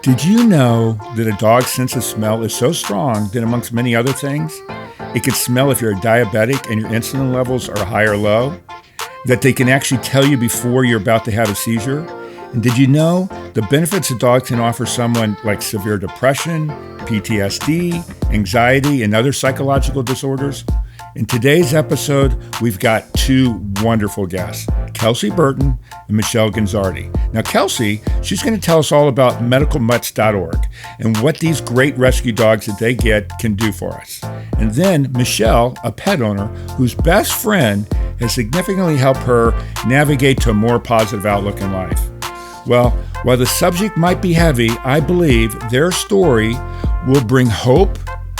Did you know that a dog's sense of smell is so strong that, amongst many other things, it can smell if you're a diabetic and your insulin levels are high or low? That they can actually tell you before you're about to have a seizure? And did you know the benefits a dog can offer someone like severe depression, PTSD, anxiety, and other psychological disorders? In today's episode, we've got two wonderful guests, Kelsey Burton and Michelle Genzardi. Now, Kelsey, she's going to tell us all about medicalmutts.org and what these great rescue dogs that they get can do for us. And then Michelle, a pet owner whose best friend has significantly helped her navigate to a more positive outlook in life. Well, while the subject might be heavy, I believe their story will bring hope,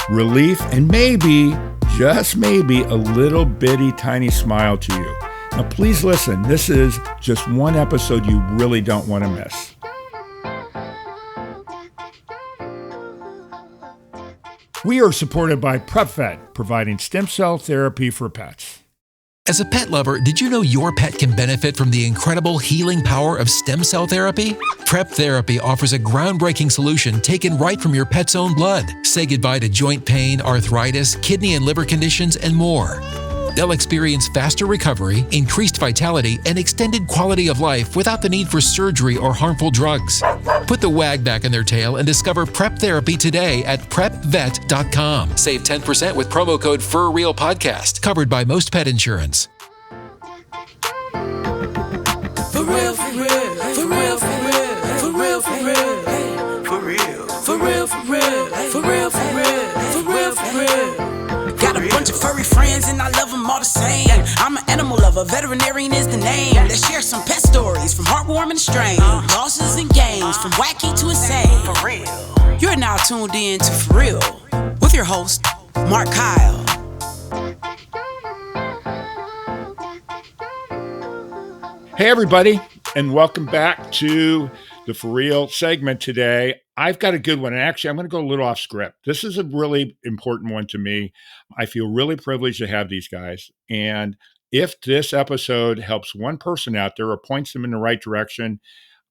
relief, and maybe, just maybe, a little bitty tiny smile to you. Now, please listen. This is just one episode you really don't want to miss. We are supported by PrepVet, providing stem cell therapy for pets. As a pet lover, did you know your pet can benefit from the incredible healing power of stem cell therapy? Prep Therapy offers a groundbreaking solution taken right from your pet's own blood. Say goodbye to joint pain, arthritis, kidney and liver conditions, and more. They'll experience faster recovery, increased vitality, and extended quality of life without the need for surgery or harmful drugs. Put the wag back in their tail and discover Prep Therapy today at prepvet.com. Save 10% with promo code FurRealPodcast, covered by most pet insurance. For real, for real, for real, for real, for real, for real, for real, for real, for real, for real, for real, for real, for real. Got a bunch of furry friends and I love them all the same. I'm an animal lover, veterinarian is the name. Let's share some pet stories from heartwarming to strange, losses and games, from wacky to insane. For real. You're now tuned in to For Real with your host, Mark Kyle. Hey, everybody, and welcome back to the For Real segment today. I've got a good one, and actually, I'm going to go a little off script. This is a really important one to me. I feel really privileged to have these guys, and if this episode helps one person out there or points them in the right direction,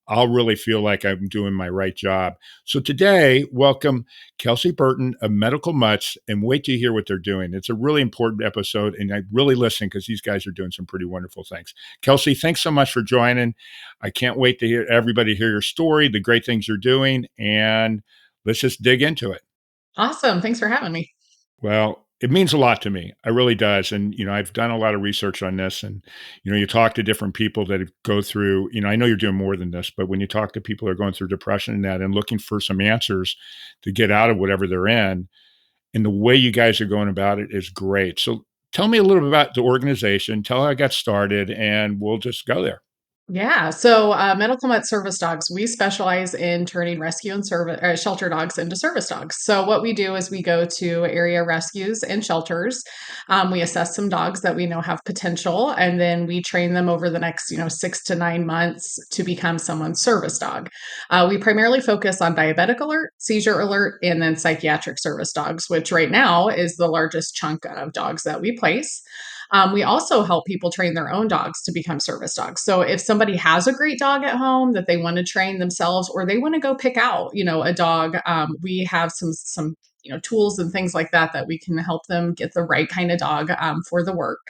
I'll really feel like I'm doing my right job. So today, welcome Kelsey Burton of Medical Mutts, and wait till you hear what they're doing. It's a really important episode, and I really listen because these guys are doing some pretty wonderful things. Kelsey, thanks so much for joining. I can't wait to hear everybody hear your story, the great things you're doing, and let's just dig into it. Awesome. Thanks for having me. Well, it means a lot to me. It really does. And, I've done a lot of research on this and, you talk to different people that go through, I know you're doing more than this, but when you talk to people that are going through depression and that and looking for some answers to get out of whatever they're in, and the way you guys are going about it is great. So tell me a little bit about the organization, tell how I got started, and we'll just go there. Yeah. So, Medical Mutt Service Dogs, we specialize in turning rescue and service shelter dogs into service dogs. So, what we do is we go to area rescues and shelters. We assess some dogs that we know have potential, and then we train them over the next, 6 to 9 months to become someone's service dog. We primarily focus on diabetic alert, seizure alert, and then psychiatric service dogs, which right now is the largest chunk of dogs that we place. We also help people train their own dogs to become service dogs. So if somebody has a great dog at home that they want to train themselves, or they want to go pick out, a dog, we have some tools and things like that that we can help them get the right kind of dog for the work.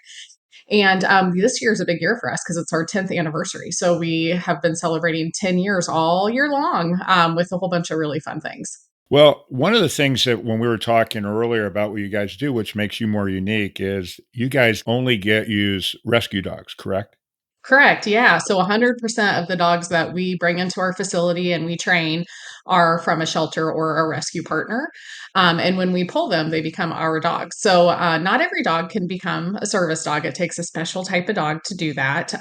And this year is a big year for us because it's our 10th anniversary. So we have been celebrating 10 years all year long with a whole bunch of really fun things. Well, one of the things that when we were talking earlier about what you guys do, which makes you more unique, is you guys only use rescue dogs, correct? Correct. Yeah. So 100% of the dogs that we bring into our facility and we train are from a shelter or a rescue partner. And when we pull them, they become our dogs. So not every dog can become a service dog. It takes a special type of dog to do that.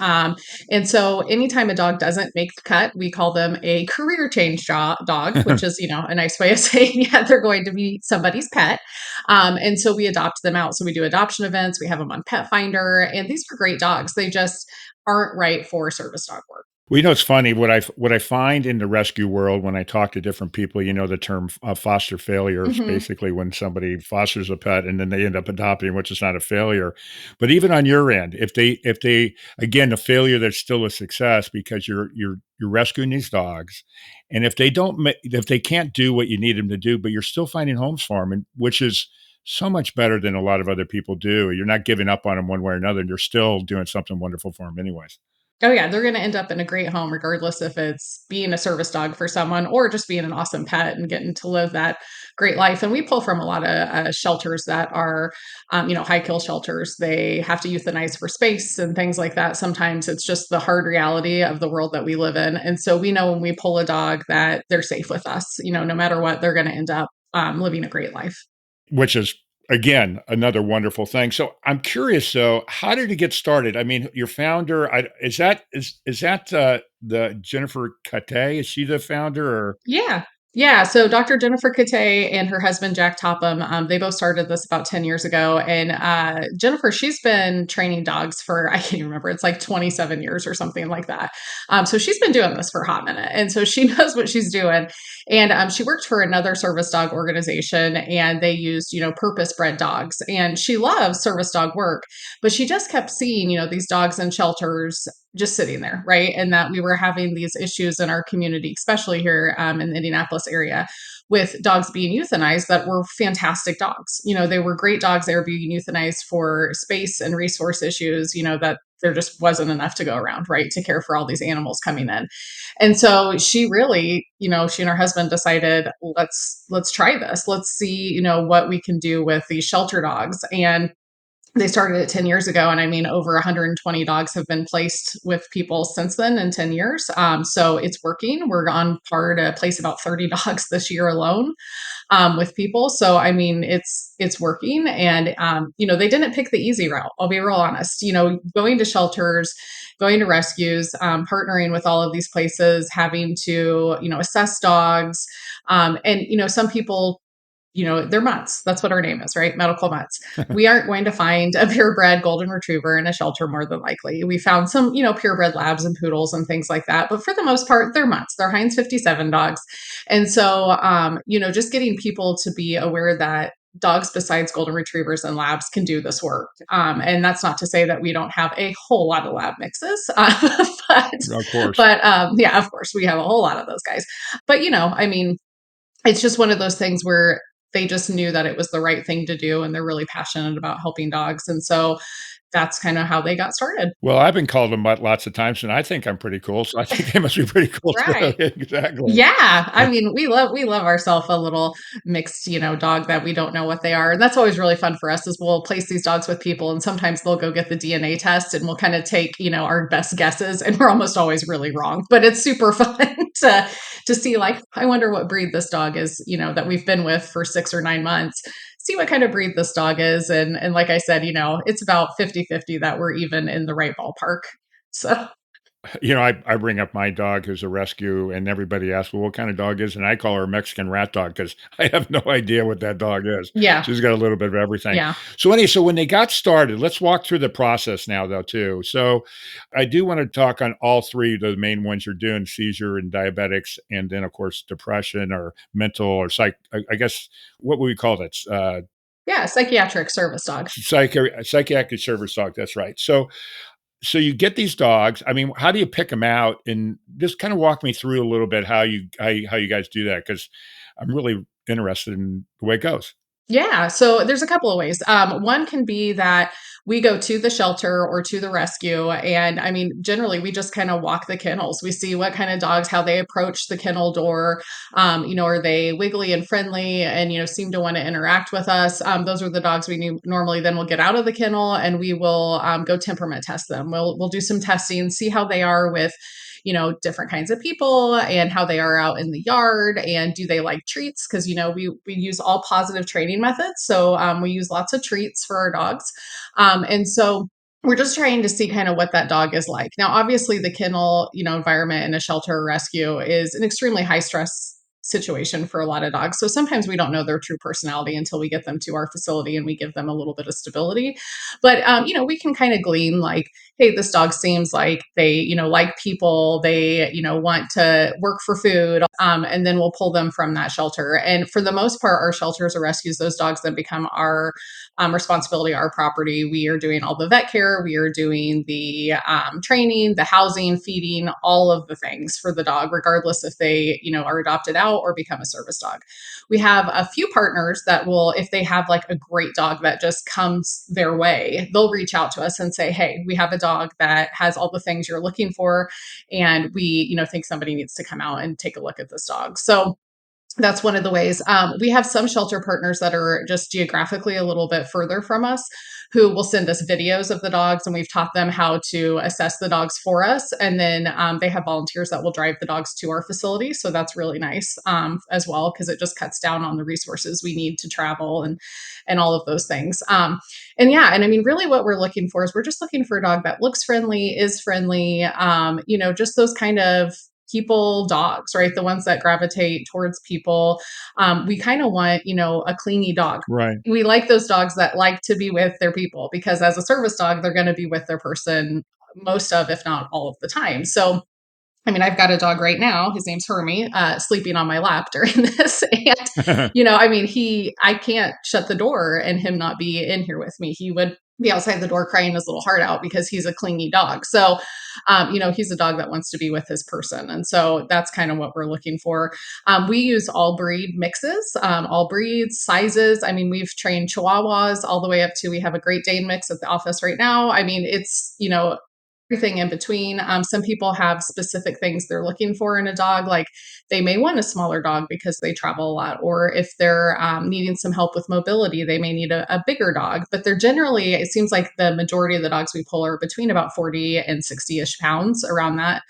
And so anytime a dog doesn't make the cut, we call them a career change dog, which is, a nice way of saying, yeah, they're going to be somebody's pet. And so we adopt them out. So we do adoption events. We have them on Pet Finder. And these are great dogs. They just aren't right for service dog work. Well, it's funny what I find in the rescue world when I talk to different people. The term foster failure is Hmm. basically when somebody fosters a pet and then they end up adopting, which is not a failure. But even on your end, if they again a failure that's still a success because you're rescuing these dogs, and if they can't do what you need them to do, but you're still finding homes for them, and which is so much better than a lot of other people do. You're not giving up on them one way or another, and you're still doing something wonderful for them, anyways. Oh yeah, they're going to end up in a great home, regardless if it's being a service dog for someone or just being an awesome pet and getting to live that great life. And we pull from a lot of shelters that are, high kill shelters. They have to euthanize for space and things like that. Sometimes it's just the hard reality of the world that we live in. And so we know when we pull a dog that they're safe with us. No matter what, they're going to end up living a great life. Which is, again, another wonderful thing. So I'm curious though, how did it get started? I mean, your founder, is that the Jennifer Kate? Is she the founder or Yeah. Yeah. So Dr. Jennifer Kate and her husband, Jack Topham, they both started this about 10 years ago. And Jennifer, she's been training dogs for, I can't even remember, it's like 27 years or something like that. So she's been doing this for a hot minute. And so she knows what she's doing. And she worked for another service dog organization and they used, purpose bred dogs. And she loves service dog work, but she just kept seeing, these dogs in shelters just sitting there, right? And that we were having these issues in our community, especially here in the Indianapolis area, with dogs being euthanized that were fantastic dogs. They were great dogs. They were being euthanized for space and resource issues, that there just wasn't enough to go around, right, to care for all these animals coming in. And so she really, she and her husband decided, let's try this. Let's see, what we can do with these shelter dogs. And they started it 10 years ago. And I mean, over 120 dogs have been placed with people since then in 10 years. So it's working. We're on par to place about 30 dogs this year alone with people. So, I mean, it's working. And, they didn't pick the easy route. I'll be real honest, going to shelters, going to rescues, partnering with all of these places, having to, assess dogs. And, some people, they're mutts. That's what our name is, right? Medical mutts. We aren't going to find a purebred golden retriever in a shelter more than likely. We found some, purebred labs and poodles and things like that. But for the most part, they're mutts. They're Heinz 57 dogs. And so, just getting people to be aware that dogs besides golden retrievers and labs can do this work. And that's not to say that we don't have a whole lot of lab mixes, but, of course. yeah, of course, we have a whole lot of those guys. But, I mean, it's just one of those things where they just knew that it was the right thing to do and they're really passionate about helping dogs. And so that's kind of how they got started. Well, I've been called a mutt lots of times, and I think I'm pretty cool, so I think they must be pretty cool too. Right. Exactly. Yeah. I mean, we love ourselves a little mixed, dog that we don't know what they are. And that's always really fun for us is we'll place these dogs with people and sometimes they'll go get the DNA test and we'll kind of take, our best guesses and we're almost always really wrong. But it's super fun to see like, I wonder what breed this dog is, that we've been with for 6 or 9 months. See what kind of breed this dog is. And like I said, it's about 50-50 that we're even in the right ballpark. So I bring up my dog who's a rescue, and everybody asks, "Well, what kind of dog is?" And I call her a Mexican rat dog because I have no idea what that dog is. yeah. She's got a little bit of everything. Yeah. So when they got started, let's walk through the process now, though, too. So I do want to talk on all three of the main ones you're doing: seizure and diabetics, and then of course depression or mental or psych. I guess what would we call that? Yeah. Psychiatric service dog. Psychiatric service dog. That's right. So you get these dogs. I mean, how do you pick them out? And just kind of walk me through a little bit how you guys do that because I'm really interested in the way it goes. Yeah, so there's a couple of ways. One can be that we go to the shelter or to the rescue, and I mean, generally, we just kind of walk the kennels. We see what kind of dogs, how they approach the kennel door. Are they wiggly and friendly, and seem to want to interact with us? Those are the dogs we normally then will get out of the kennel, and we will go temperament test them. We'll do some testing, see how they are with different kinds of people and how they are out in the yard and do they like treats because we use all positive training methods, so we use lots of treats for our dogs, and so we're just trying to see kind of what that dog is like. Now obviously the kennel environment in a shelter or rescue is an extremely high stress situation for a lot of dogs. So sometimes we don't know their true personality until we get them to our facility and we give them a little bit of stability. But we can kind of glean like, hey, this dog seems like they, like people, they, want to work for food. And then we'll pull them from that shelter. And for the most part, our shelters or rescues, those dogs then become our responsibility, our property. We are doing all the vet care, we are doing the training, the housing, feeding, all of the things for the dog, regardless if they, are adopted out or become a service dog. We have a few partners that will, if they have like a great dog that just comes their way, they'll reach out to us and say, hey, we have a dog that has all the things you're looking for. And we, think somebody needs to come out and take a look at this dog. So that's one of the ways. We have some shelter partners that are just geographically a little bit further from us who will send us videos of the dogs, and we've taught them how to assess the dogs for us. And then they have volunteers that will drive the dogs to our facility. So that's really nice as well, because it just cuts down on the resources we need to travel and all of those things. And I mean, really what we're looking for is we're just looking for a dog that looks friendly, is friendly, just those kind of people dogs, right? The ones that gravitate towards people. We kind of want, a clingy dog. Right. We like those dogs that like to be with their people because as a service dog, they're going to be with their person most of, if not all of the time. So I mean, I've got a dog right now. His name's Hermie, sleeping on my lap during this. And, I mean, I can't shut the door and him not be in here with me. He would be outside the door crying his little heart out because he's a clingy dog. So, he's a dog that wants to be with his person. And so that's kind of what we're looking for. We use all breed mixes, all breeds, sizes. I mean, we've trained Chihuahuas all the way up to, we have a Great Dane mix at the office right now. I mean, it's, everything in between. Some people have specific things they're looking for in a dog, like they may want a smaller dog because they travel a lot, or if they're needing some help with mobility, they may need a bigger dog. But they're generally, it seems like the majority of the dogs we pull are between about 40 and 60-ish pounds, around that.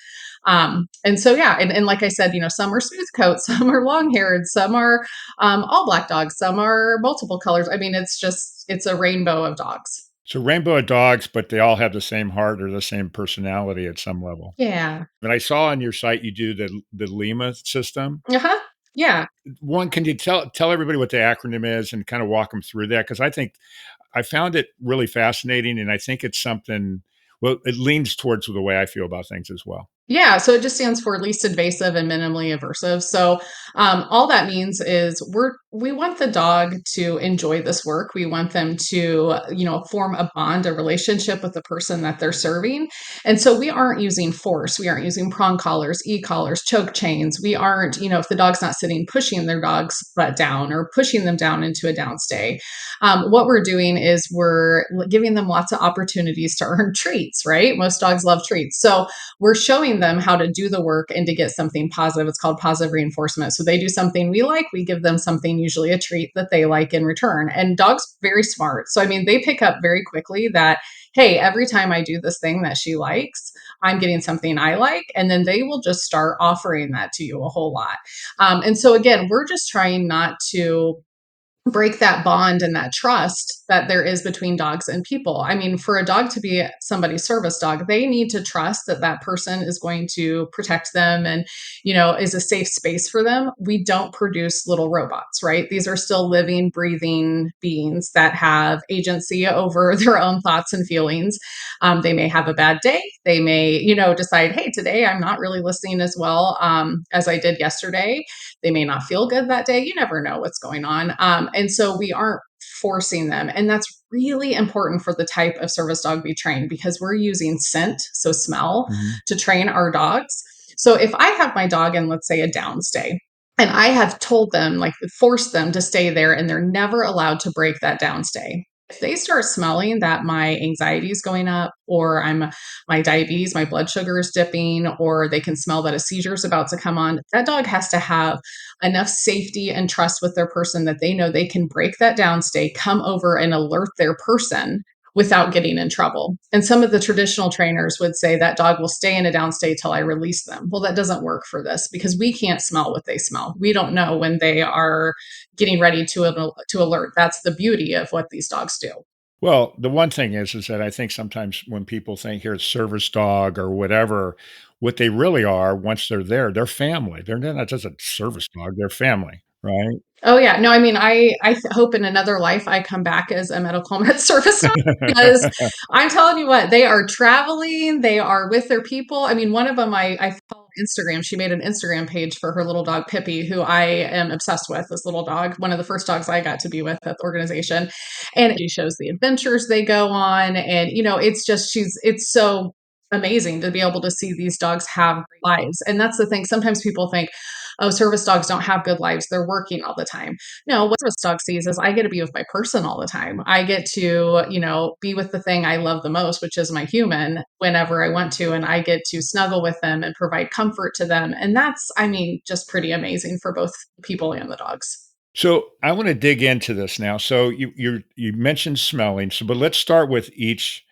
And so, yeah, and like I said, some are smooth coats, some are long haired, some are all black dogs, some are multiple colors. I mean, it's a rainbow of dogs. So rainbow of dogs, but they all have the same heart or the same personality at some level. Yeah. And I saw on your site you do the Lima system. Uh-huh. Yeah. One, can you tell everybody what the acronym is and kind of walk them through that? Because I think I found it really fascinating, and I think it's something. Well, it leans towards the way I feel about things as well. Yeah, so it just stands for least invasive and minimally aversive. So all that means is we want the dog to enjoy this work. We want them to, form a bond, a relationship with the person that they're serving. And so we aren't using force. We aren't using prong collars, e-collars, choke chains. We aren't, if the dog's not sitting, pushing their dog's butt down or pushing them down into a downstay. What we're doing is we're giving them lots of opportunities to earn treats, right? Most dogs love treats. So we're showing them how to do the work and to get something positive. It's called positive reinforcement. So they do something we like, we give them something, usually a treat that they like in return. And dogs very smart. So I mean, they pick up very quickly that, hey, every time I do this thing that she likes, I'm getting something I like. And then they will just start offering that to you a whole lot. And so again, we're just trying not to break that bond and that trust that there is between dogs and people. I mean, for a dog to be somebody's service dog, they need to trust that that person is going to protect them and, is a safe space for them. We don't produce little robots, right? These are still living, breathing beings that have agency over their own thoughts and feelings. They may have a bad day. They may, decide, hey, today I'm not really listening as well as I did yesterday. They may not feel good that day. You never know what's going on. And so we aren't forcing them. And that's really important for the type of service dog we train because we're using scent, so smell, to train our dogs. So if I have my dog in, let's say, a downstay, and I have told them, like forced them to stay there, and they're never allowed to break that downstay. If they start smelling that my anxiety is going up, or my diabetes, my blood sugar is dipping, or they can smell that a seizure is about to come on, that dog has to have enough safety and trust with their person that they know they can break that downstay, come over and alert their person without getting in trouble. And some of the traditional trainers would say that dog will stay in a downstay till I release them. Well, that doesn't work for this because we can't smell what they smell. We don't know when they are getting ready to alert. That's the beauty of what these dogs do. Well, the one thing is that I think sometimes when people think here it's service dog or whatever, what they really are once they're there. They're family. They're not just a service dog, they're family, right? Oh, yeah. No, I mean, hope in another life I come back as a medical med service dog because I'm telling you what, they are traveling, they are with their people. I mean, one of them I follow on Instagram. She made an Instagram page for her little dog Pippi, who I am obsessed with, this little dog, one of the first dogs I got to be with at the organization. And she shows the adventures they go on. And, it's so amazing to be able to see these dogs have lives. And that's the thing. Sometimes people think, oh, service dogs don't have good lives. They're working all the time. No, what service dog sees is I get to be with my person all the time. I get to, be with the thing I love the most, which is my human, whenever I want to. And I get to snuggle with them and provide comfort to them. And that's, I mean, just pretty amazing for both people and the dogs. So I want to dig into this now. So you mentioned smelling. So, but let's start with each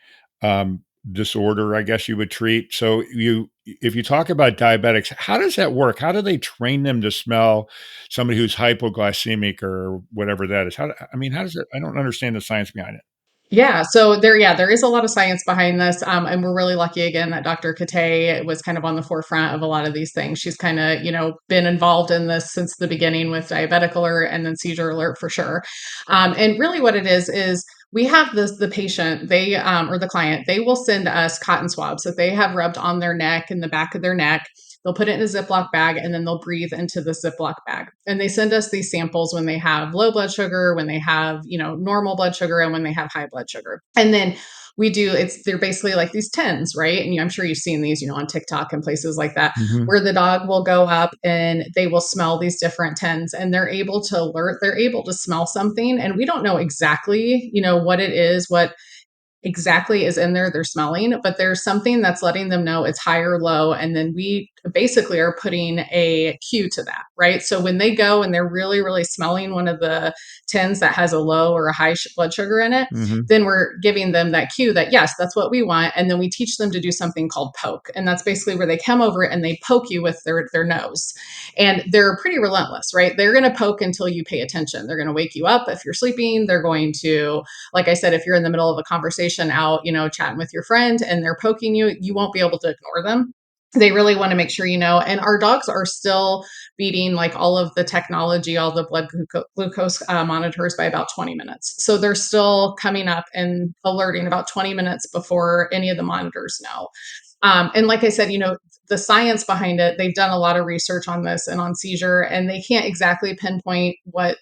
um, disorder, I guess you would treat. So if you talk about diabetics, how does that work? How do they train them to smell somebody who's hypoglycemic or whatever that is? I mean, how does it? I don't understand the science behind it. Yeah, there is a lot of science behind this, and we're really lucky again that Dr. Kate was kind of on the forefront of a lot of these things. She's kind of, been involved in this since the beginning with diabetic alert and then seizure alert for sure. And really, what it is we have the patient they or the client they will send us cotton swabs that they have rubbed on their neck and the back of their neck. They'll put it in a Ziploc bag and then they'll breathe into the Ziploc bag. And they send us these samples when they have low blood sugar, when they have, normal blood sugar, and when they have high blood sugar. And then they're basically like these tins, right? And I'm sure you've seen these, on TikTok and places like that, Hmm. where the dog will go up and they will smell these different tins and they're able to smell something. And we don't know exactly, what it is, what exactly is in there they're smelling, but there's something that's letting them know it's high or low. And then we basically are putting a cue to that, right? So when they go and they're really, really smelling one of the tins that has a low or a high blood sugar in it, Hmm. then we're giving them that cue that, yes, that's what we want. And then we teach them to do something called poke. And that's basically where they come over and they poke you with their nose. And they're pretty relentless, right? They're going to poke until you pay attention. They're going to wake you up if you're sleeping. They're going to, like I said, if you're in the middle of a conversation out, chatting with your friend and they're poking you, you won't be able to ignore them. They really want to make sure you know. And our dogs are still beating like all of the technology, all the blood glucose monitors by about 20 minutes. So they're still coming up and alerting about 20 minutes before any of the monitors know. And like I said, the science behind it, they've done a lot of research on this and on seizure, and they can't exactly pinpoint what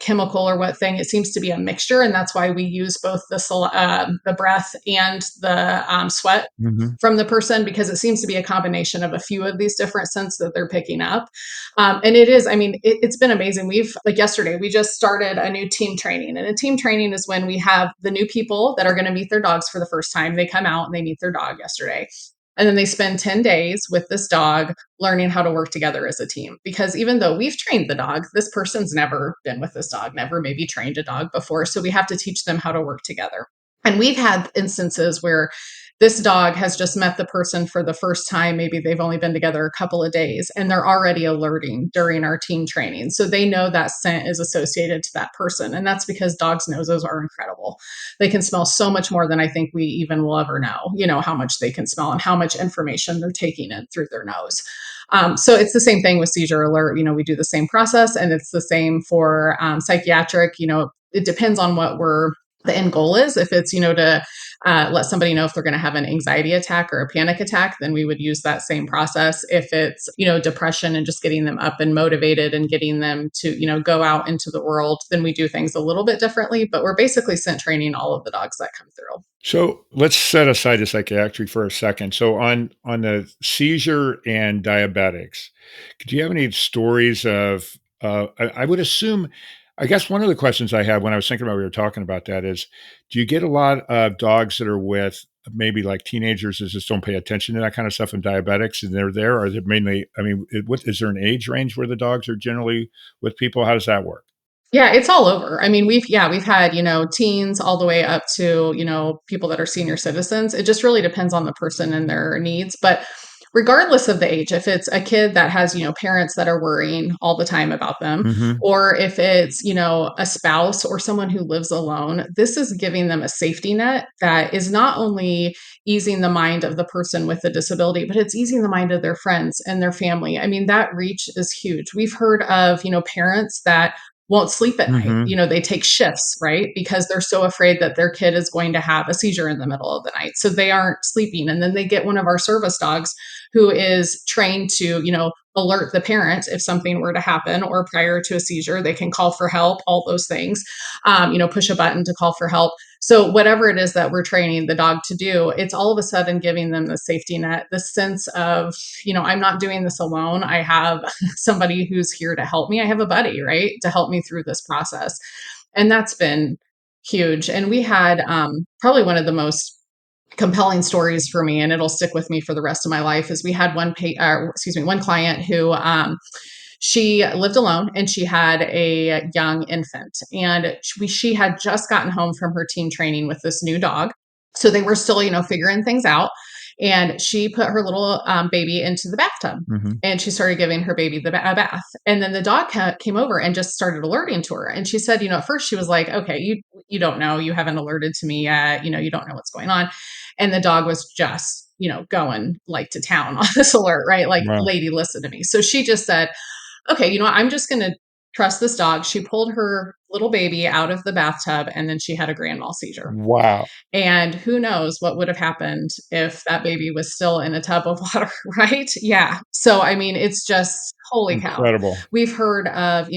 chemical or what thing. It seems to be a mixture, and that's why we use both the breath and the sweat Hmm. from the person, because it seems to be a combination of a few of these different scents that they're picking up. And it is, I mean, it's been amazing. We've, like yesterday, we just started a new team training, and a team training is when we have the new people that are going to meet their dogs for the first time. They come out and they meet their dog yesterday. And then they spend 10 days with this dog learning how to work together as a team. Because even though we've trained the dog, this person's never been with this dog, never maybe trained a dog before. So we have to teach them how to work together. And we've had instances where this dog has just met the person for the first time. Maybe they've only been together a couple of days and they're already alerting during our team training. So they know that scent is associated to that person. And that's because dogs' noses are incredible. They can smell so much more than I think we even will ever know, how much they can smell and how much information they're taking in through their nose. So it's the same thing with seizure alert. We do the same process, and it's the same for psychiatric. It depends on what the end goal is. If it's, to let somebody know if they're going to have an anxiety attack or a panic attack, then we would use that same process. If it's, depression and just getting them up and motivated and getting them to, go out into the world, then we do things a little bit differently. But we're basically scent training all of the dogs that come through. So let's set aside the psychiatric for a second. So on the seizure and diabetics, could you have any stories of? I would assume. I guess one of the questions I have when I was thinking about we were talking about that is, do you get a lot of dogs that are with maybe like teenagers that just don't pay attention to that kind of stuff and diabetics, and they're there? Or is it mainly? I mean, what is there an age range where the dogs are generally with people? How does that work? Yeah, it's all over. I mean, we've had, teens all the way up to, people that are senior citizens. It just really depends on the person and their needs. But regardless of the age, if it's a kid that has, parents that are worrying all the time about them, Hmm. or if it's, a spouse or someone who lives alone, this is giving them a safety net that is not only easing the mind of the person with the disability, but it's easing the mind of their friends and their family. I mean, that reach is huge. We've heard of, parents that won't sleep at night. Hmm. They take shifts, right? Because they're so afraid that their kid is going to have a seizure in the middle of the night. So they aren't sleeping. And then they get one of our service dogs who is trained to, alert the parent if something were to happen, or prior to a seizure, they can call for help, all those things, push a button to call for help. So whatever it is that we're training the dog to do, it's all of a sudden giving them the safety net, the sense of, I'm not doing this alone. I have somebody who's here to help me. I have a buddy, right, to help me through this process. And that's been huge. And we had probably one of the most compelling stories for me, and it'll stick with me for the rest of my life, is we had one client who she lived alone, and she had a young infant, and she had just gotten home from her team training with this new dog. So they were still, figuring things out. And she put her little baby into the bathtub, Hmm. and she started giving her baby a bath. And then the dog came over and just started alerting to her. And she said, at first she was like, okay, you don't know, you haven't alerted to me yet, you don't know what's going on. And the dog was just, going like to town on this alert, right? Like, Wow. lady, listen to me. So she just said, okay, I'm just going to trust this dog. She pulled her little baby out of the bathtub, and then she had a grand mal seizure. Wow. And who knows what would have happened if that baby was still in a tub of water, right? Yeah. So, I mean, it's just holy cow. Incredible. We've heard of,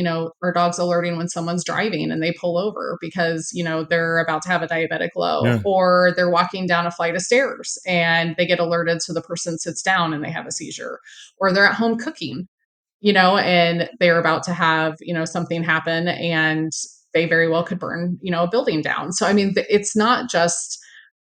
our dogs alerting when someone's driving and they pull over because, they're about to have a diabetic low, Yeah. or they're walking down a flight of stairs and they get alerted. So the person sits down and they have a seizure, or they're at home cooking, and they're about to have, something happen, and they very well could burn, a building down. So, I mean, it's not just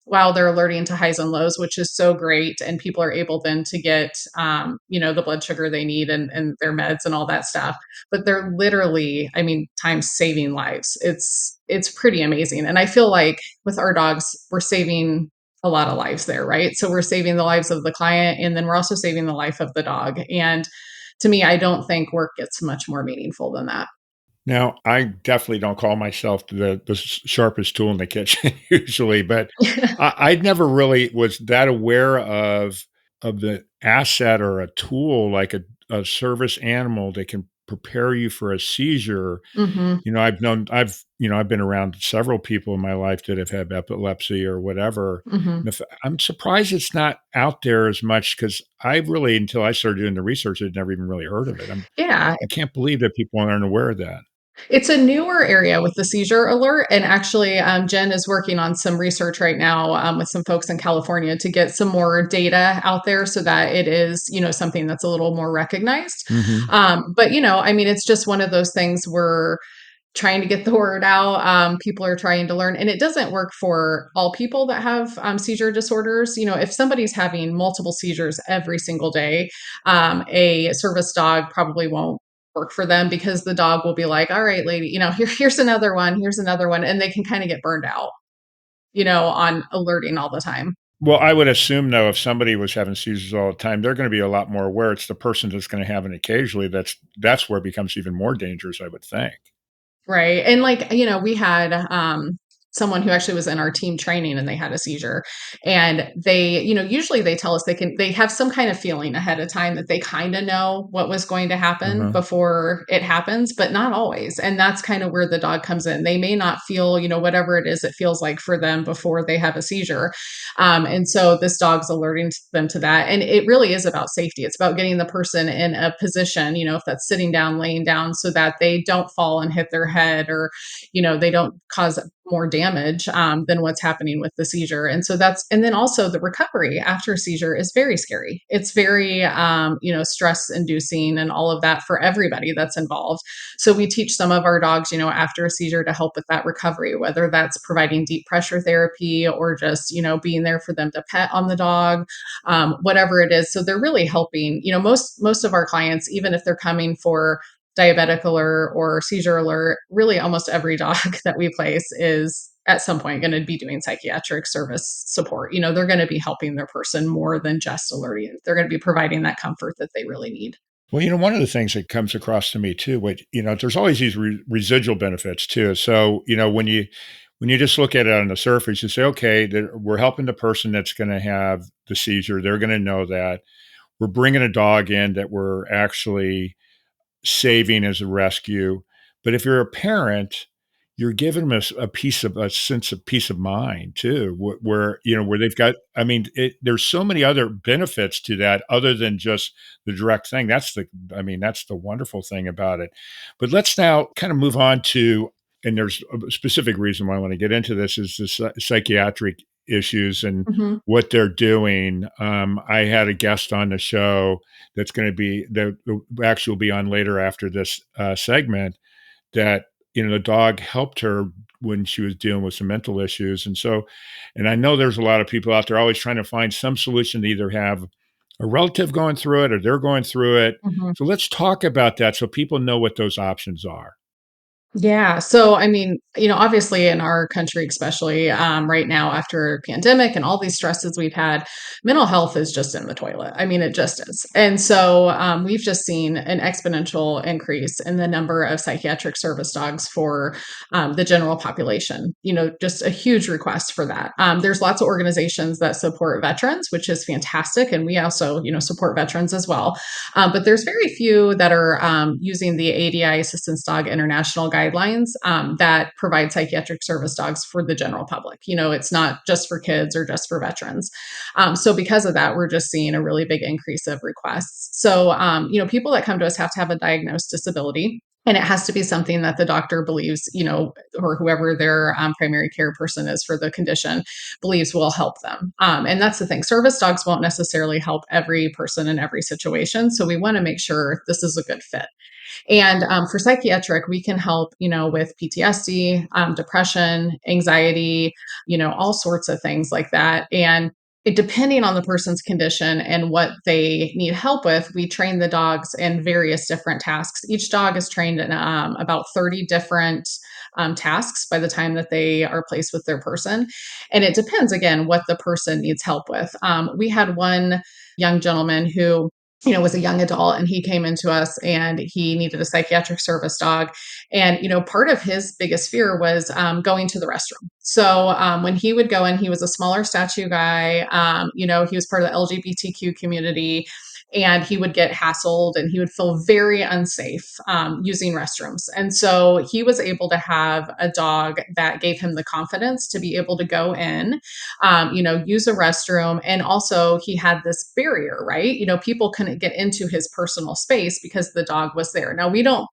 while they're alerting to highs and lows, which is so great. And people are able then to get, the blood sugar they need, and their meds and all that stuff. But they're literally, I mean, times saving lives. It's pretty amazing. And I feel like with our dogs, we're saving a lot of lives there, right? So we're saving the lives of the client, and then we're also saving the life of the dog. And to me, I don't think work gets much more meaningful than that. Now, I definitely don't call myself the sharpest tool in the kitchen usually, but I never really was that aware of the asset or a tool like a service animal that can prepare you for a seizure. Hmm. I've been around several people in my life that have had epilepsy or whatever. Hmm. And I'm surprised it's not out there as much because I really, until I started doing the research, I'd never even really heard of it. Yeah, I can't believe that people aren't aware of that. it's a newer area with the seizure alert. And actually, Jen is working on some research right now with some folks in California to get some more data out there so that it is, something that's a little more recognized. Mhm. But, I mean, it's just one of those things where trying to get the word out. People are trying to learn, and it doesn't work for all people that have seizure disorders. If somebody's having multiple seizures every single day, a service dog probably won't work for them, because the dog will be like, all right, lady, here's another one, here's another one. And they can kind of get burned out, on alerting all the time. Well, I would assume, though, if somebody was having seizures all the time, they're gonna be a lot more aware. It's the person that's gonna have it occasionally that's where it becomes even more dangerous, I would think. Right. And like, we had someone who actually was in our team training, and they had a seizure. And they, usually they tell us they have some kind of feeling ahead of time that they kind of know what was going to happen Uh-huh. before it happens, but not always. And that's kind of where the dog comes in. They may not feel, whatever it is it feels like for them before they have a seizure. And so this dog's alerting them to that. And it really is about safety. It's about getting the person in a position, if that's sitting down, laying down, so that they don't fall and hit their head, or, they don't cause more damage than what's happening with the seizure. And so and then also the recovery after a seizure is very scary. It's very, stress inducing and all of that for everybody that's involved. So we teach some of our dogs, after a seizure, to help with that recovery, whether that's providing deep pressure therapy, or just, being there for them to pet on the dog, whatever it is. So they're really helping, most of our clients, even if they're coming for diabetic alert or seizure alert, really almost every dog that we place is at some point going to be doing psychiatric service support. They're going to be helping their person more than just alerting. They're going to be providing that comfort that they really need. Well, one of the things that comes across to me too, there's always these residual benefits too. So, when you just look at it on the surface, you say, okay, we're helping the person that's going to have the seizure. They're going to know that we're bringing a dog in that we're actually saving as a rescue. But if you're a parent, you're giving them a sense of peace of mind too, where they've got. I mean, there's so many other benefits to that other than just the direct thing. That's the wonderful thing about it. But let's now kind of move on to, and there's a specific reason why I want to get into this is the psychiatric issues and Mhm. what they're doing. I had a guest on the show that actually will be on later after this segment, that the dog helped her when she was dealing with some mental issues. And I know there's a lot of people out there always trying to find some solution to either have a relative going through it or they're going through it. Mhm. So let's talk about that so people know what those options are. Yeah. So, I mean, obviously in our country, especially right now after pandemic and all these stresses we've had, mental health is just in the toilet. I mean, it just is. And so we've just seen an exponential increase in the number of psychiatric service dogs for the general population. Just a huge request for that. There's lots of organizations that support veterans, which is fantastic. And we also, support veterans as well. But there's very few that are using the ADI Assistance Dog International guidelines that provide psychiatric service dogs for the general public. It's not just for kids or just for veterans. So because of that, we're just seeing a really big increase of requests. So, people that come to us have to have a diagnosed disability. And it has to be something that the doctor believes, or whoever their primary care person is for the condition believes will help them. And that's the thing. Service dogs won't necessarily help every person in every situation. So we want to make sure this is a good fit. And for psychiatric, we can help, with PTSD, depression, anxiety, all sorts of things like that. And depending on the person's condition and what they need help with, we train the dogs in various different tasks. Each dog is trained in about 30 different tasks by the time that they are placed with their person. And it depends, again, what the person needs help with. We had one young gentleman who was a young adult and he came into us and he needed a psychiatric service dog. And, part of his biggest fear was going to the restroom. So when he would go in, he was a smaller statue guy. He was part of the LGBTQ community and he would get hassled and he would feel very unsafe using restrooms. And so he was able to have a dog that gave him the confidence to be able to go in, use a restroom. And also, he had this barrier, right? People couldn't get into his personal space because the dog was there. Now, we don't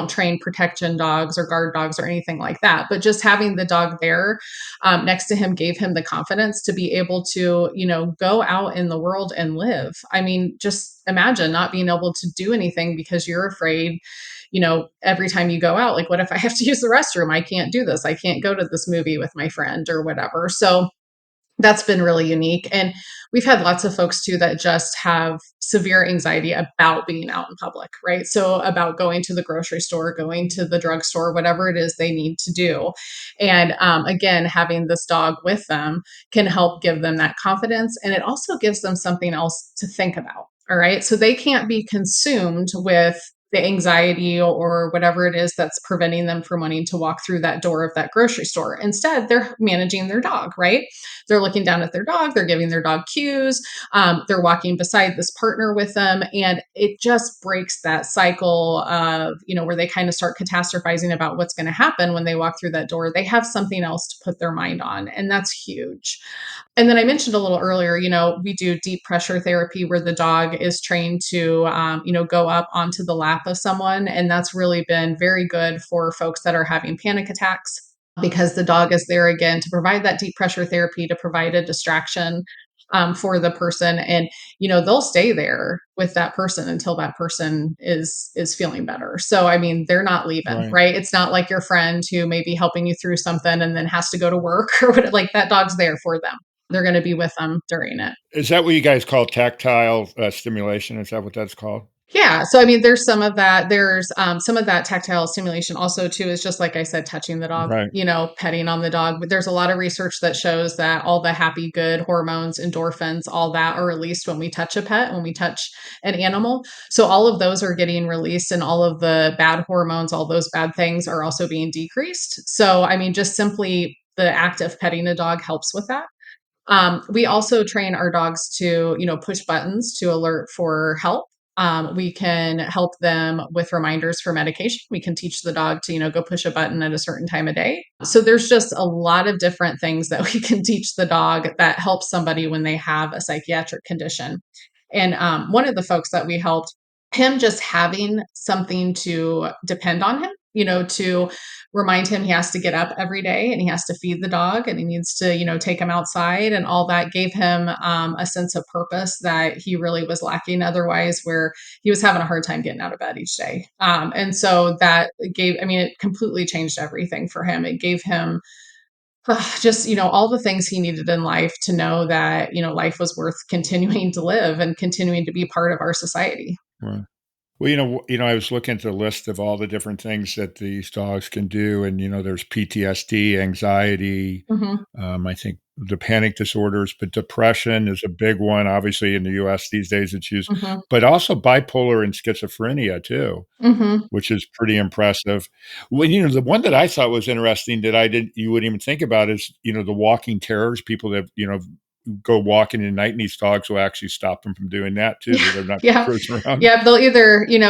train protection dogs or guard dogs or anything like that, but just having the dog there next to him gave him the confidence to be able to, go out in the world and live. I mean, just imagine not being able to do anything because you're afraid every time you go out, like, what if I have to use the restroom? I can't do this. I can't go to this movie with my friend or whatever. So that's been really unique. And we've had lots of folks too that just have severe anxiety about being out in public, right? So about going to the grocery store, going to the drugstore, whatever it is they need to do. And again, having this dog with them can help give them that confidence. And it also gives them something else to think about. All right. So they can't be consumed with the anxiety or whatever it is that's preventing them from wanting to walk through that door of that grocery store. Instead, they're managing their dog, right? They're looking down at their dog, they're giving their dog cues, they're walking beside this partner with them. And it just breaks that cycle of, where they kind of start catastrophizing about what's going to happen when they walk through that door. They have something else to put their mind on. And that's huge. And then I mentioned a little earlier, we do deep pressure therapy where the dog is trained to, go up onto the lap of someone. And that's really been very good for folks that are having panic attacks because the dog is there again to provide that deep pressure therapy, to provide a distraction for the person. And, they'll stay there with that person until that person is feeling better. So, I mean, they're not leaving, Right. right? It's not like your friend who may be helping you through something and then has to go to work or what, like that dog's there for them. They're going to be with them during it. Is that what you guys call tactile stimulation? Is that what that's called? Yeah. So, I mean, there's some of that. There's some of that tactile stimulation also, too, is just like I said, touching the dog, Right. petting on the dog. But there's a lot of research that shows that all the happy, good hormones, endorphins, all that are released when we touch a pet, when we touch an animal. So, all of those are getting released, and all of the bad hormones, all those bad things are also being decreased. So, I mean, just simply the act of petting a dog helps with that. We also train our dogs to, push buttons to alert for help. We can help them with reminders for medication. We can teach the dog to, go push a button at a certain time of day. So there's just a lot of different things that we can teach the dog that helps somebody when they have a psychiatric condition. And one of the folks that we helped, him just having something to depend on him, to remind him he has to get up every day and he has to feed the dog and he needs to, take him outside, and all that gave him a sense of purpose that he really was lacking otherwise, where he was having a hard time getting out of bed each day. And so that gave, I mean, it completely changed everything for him. It gave him just, all the things he needed in life to know that, life was worth continuing to live and continuing to be part of our society. Right. Well, I was looking at the list of all the different things that these dogs can do, and there's PTSD, anxiety, Hmm. I think the panic disorders, but depression is a big one. Obviously, in the U.S. these days, it's used, Hmm. but also bipolar and schizophrenia too, Hmm. which is pretty impressive. Well, the one that I thought was interesting that you wouldn't even think about is the walking terrors. People that go walking at night, and these dogs will actually stop them from doing that too. Yeah, That they're not yeah, cruising around. yeah. They'll either, and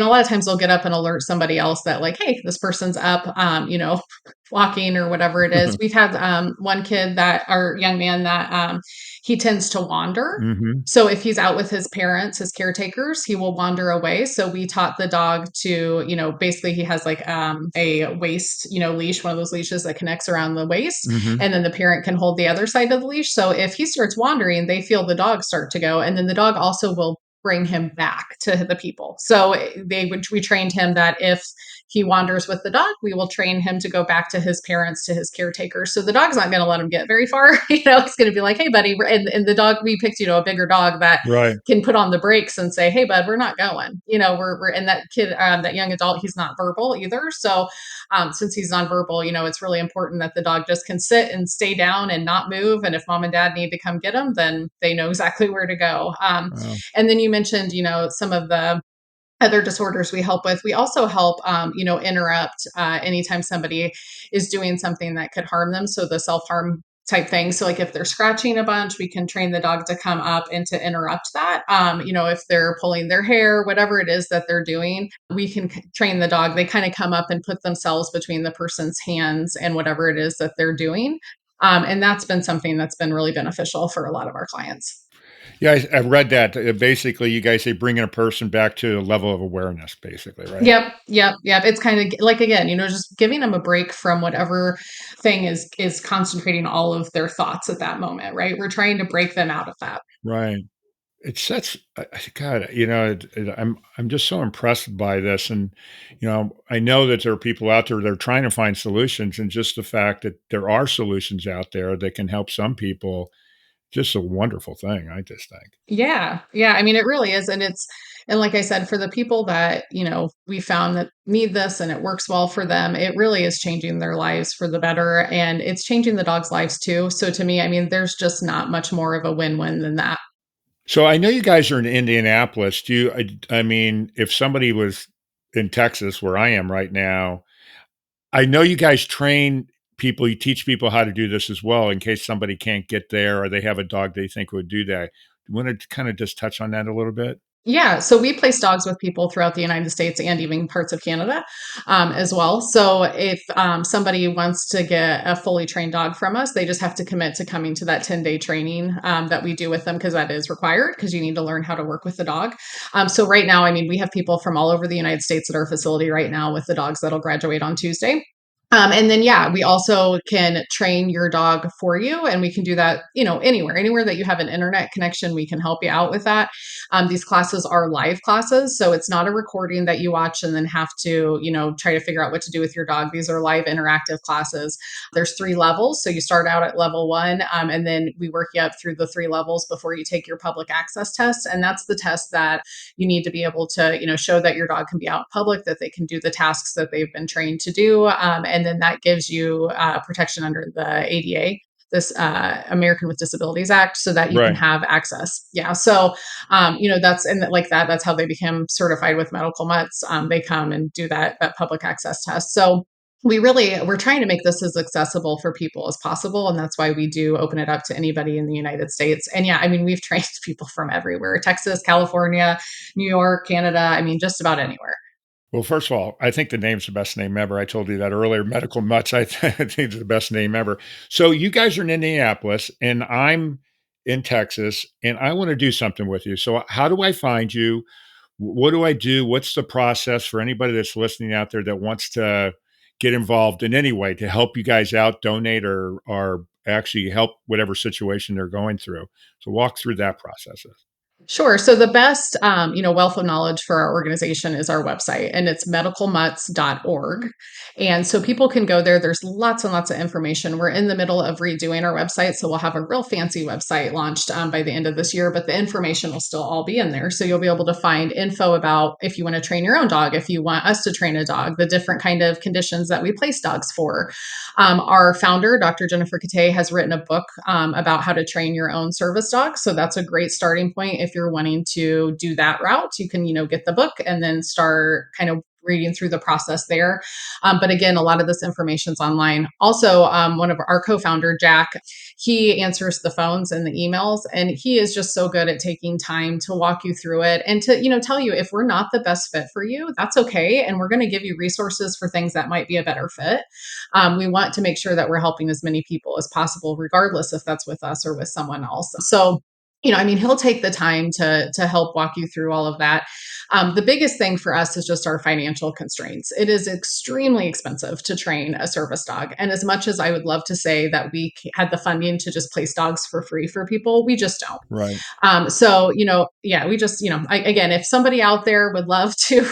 a lot of times they'll get up and alert somebody else that, like, hey, this person's up, walking or whatever it is. We've had one kid that, our young man that he tends to wander. Hmm. So if he's out with his parents, his caretakers, he will wander away. So we taught the dog to, basically he has like a waist, leash, one of those leashes that connects around the waist, Hmm. and then the parent can hold the other side of the leash. So if he starts wandering, they feel the dog start to go, and then the dog also will bring him back to the people. So we trained him that if he wanders with the dog, we will train him to go back to his parents, to his caretakers. So the dog's not going to let him get very far. It's going to be like, hey, buddy. And the dog, we picked, a bigger dog that Right. can put on the brakes and say, hey, bud, we're not going. And that kid, that young adult, he's not verbal either. So since he's nonverbal, it's really important that the dog just can sit and stay down and not move. And if mom and dad need to come get him, then they know exactly where to go. Wow. And then you mentioned, some of the other disorders we help with. We also help, interrupt anytime somebody is doing something that could harm them. So the self harm type thing. So, like if they're scratching a bunch, we can train the dog to come up and to interrupt that. If they're pulling their hair, whatever it is that they're doing, we can train the dog. They kind of come up and put themselves between the person's hands and whatever it is that they're doing. And that's been something that's been really beneficial for a lot of our clients. Yeah, I read that. Basically, you guys say bringing a person back to a level of awareness, basically, right? Yep, yep, yep. It's kind of like, again, just giving them a break from whatever thing is concentrating all of their thoughts at that moment, right? We're trying to break them out of that. Right. It's such God, I'm just so impressed by this, and I know that there are people out there that are trying to find solutions, and just the fact that there are solutions out there that can help some people, just a wonderful thing. I just think. Yeah, yeah. I mean, it really is, and like I said, for the people that we found that need this and it works well for them, it really is changing their lives for the better, and it's changing the dogs' lives too. So to me, I mean, there's just not much more of a win-win than that. So I know you guys are in Indianapolis. Do you? I mean, if somebody was in Texas, where I am right now, I know you guys train people, you teach people how to do this as well in case somebody can't get there or they have a dog they think would do that. You want to kind of just touch on that a little bit? Yeah, so we place dogs with people throughout the United States and even parts of Canada as well. So if somebody wants to get a fully trained dog from us, they just have to commit to coming to that 10-day training that we do with them, because that is required, because you need to learn how to work with the dog. So right now, I mean, we have people from all over the United States at our facility right now with the dogs that'll graduate on Tuesday. And then, yeah, we also can train your dog for you, and we can do that, anywhere that you have an internet connection, we can help you out with that. These classes are live classes, so it's not a recording that you watch and then have to, try to figure out what to do with your dog. These are live interactive classes. There's 3 levels, so you start out at level 1, and then we work you up through the 3 levels before you take your public access test, and that's the test that you need to be able to, show that your dog can be out in public, that they can do the tasks that they've been trained to do. And then that gives you protection under the ADA, this American with Disabilities Act, so that you can Right. have access. Yeah. So, that's, and like that, that's how they became certified with medical mutts. They come and do that public access test. So, we're trying to make this as accessible for people as possible, and that's why we do open it up to anybody in the United States. And yeah, I mean, we've trained people from everywhere: Texas, California, New York, Canada, I mean, just about anywhere. Well, first of all, I think the name's the best name ever. I told you that earlier. Medical Mutts, I think it's the best name ever. So you guys are in Indianapolis, and I'm in Texas, and I want to do something with you. So how do I find you? What do I do? What's the process for anybody that's listening out there that wants to get involved in any way to help you guys out, donate, or actually help whatever situation they're going through? So walk through that process. Sure. So the best, wealth of knowledge for our organization is our website, and it's medicalmutts.org. And so people can go there. There's lots and lots of information. We're in the middle of redoing our website, so we'll have a real fancy website launched by the end of this year, but the information will still all be in there. So you'll be able to find info about if you want to train your own dog, if you want us to train a dog, the different kind of conditions that we place dogs for. Our founder, Dr. Jennifer Kate, has written a book about how to train your own service dog. So that's a great starting point if you're wanting to do that route. You can, get the book and then start kind of reading through the process there. But again, a lot of this information's online. Also, one of our co-founder, Jack, he answers the phones and the emails, and he is just so good at taking time to walk you through it and to, tell you if we're not the best fit for you, that's okay. And we're going to give you resources for things that might be a better fit. We want to make sure that we're helping as many people as possible, regardless if that's with us or with someone else. So, I mean, he'll take the time to help walk you through all of that. The biggest thing for us is just our financial constraints. It is extremely expensive to train a service dog, and as much as I would love to say that we had the funding to just place dogs for free for people, we just don't. Right. So, yeah, we just, again, if somebody out there would love to,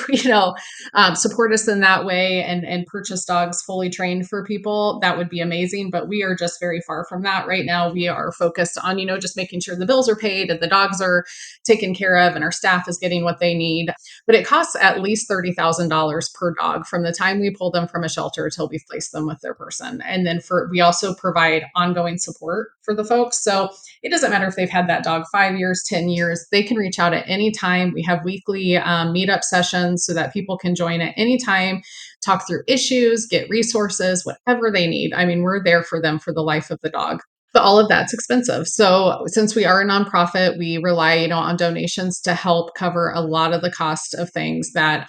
support us in that way and purchase dogs fully trained for people, that would be amazing. But we are just very far from that right now. We are focused on, just making sure the bills are paid and the dogs are taken care of and our staff is getting what they need. But it costs at least $30,000 per dog from the time we pull them from a shelter till we place them with their person. And then we also provide ongoing support for the folks. So it doesn't matter if they've had that dog 5 years, 10 years, they can reach out at any time. We have weekly meetup sessions so that people can join at any time, talk through issues, get resources, whatever they need. I mean, we're there for them for the life of the dog. But all of that's expensive. So since we are a nonprofit, we rely, on donations to help cover a lot of the cost of things that,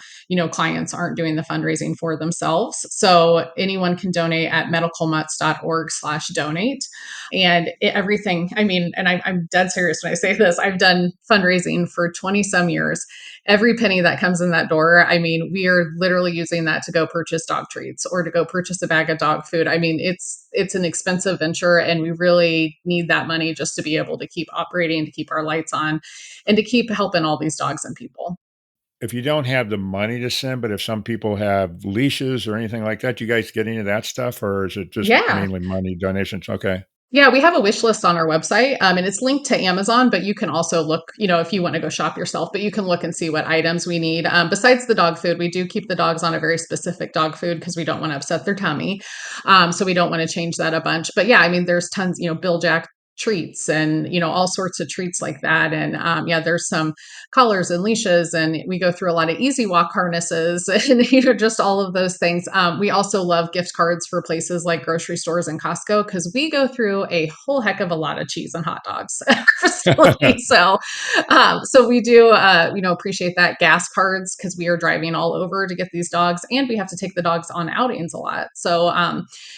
clients aren't doing the fundraising for themselves. So anyone can donate at medicalmutts.org/donate. And everything, I mean, and I'm dead serious when I say this, I've done fundraising for 20 some years. Every penny that comes in that door, I mean, we are literally using that to go purchase dog treats or to go purchase a bag of dog food. I mean, it's an expensive venture, and we really need that money just to be able to keep operating, to keep our lights on, and to keep helping all these dogs and people. If you don't have the money to send, but if some people have leashes or anything like that, you guys get into that stuff, or is it just Yeah. mainly money donations? Okay. Yeah, we have a wish list on our website, and it's linked to Amazon, but you can also look, if you want to go shop yourself, but you can look and see what items we need. Besides the dog food, we do keep the dogs on a very specific dog food because we don't want to upset their tummy. So we don't want to change that a bunch. But yeah, I mean, there's tons, Bill Jack treats and, all sorts of treats like that. And yeah, there's some collars and leashes, and we go through a lot of easy walk harnesses and, just all of those things. We also love gift cards for places like grocery stores and Costco because we go through a whole heck of a lot of cheese and hot dogs at our facility. So we do, appreciate that. Gas cards because we are driving all over to get these dogs, and we have to take the dogs on outings a lot. So,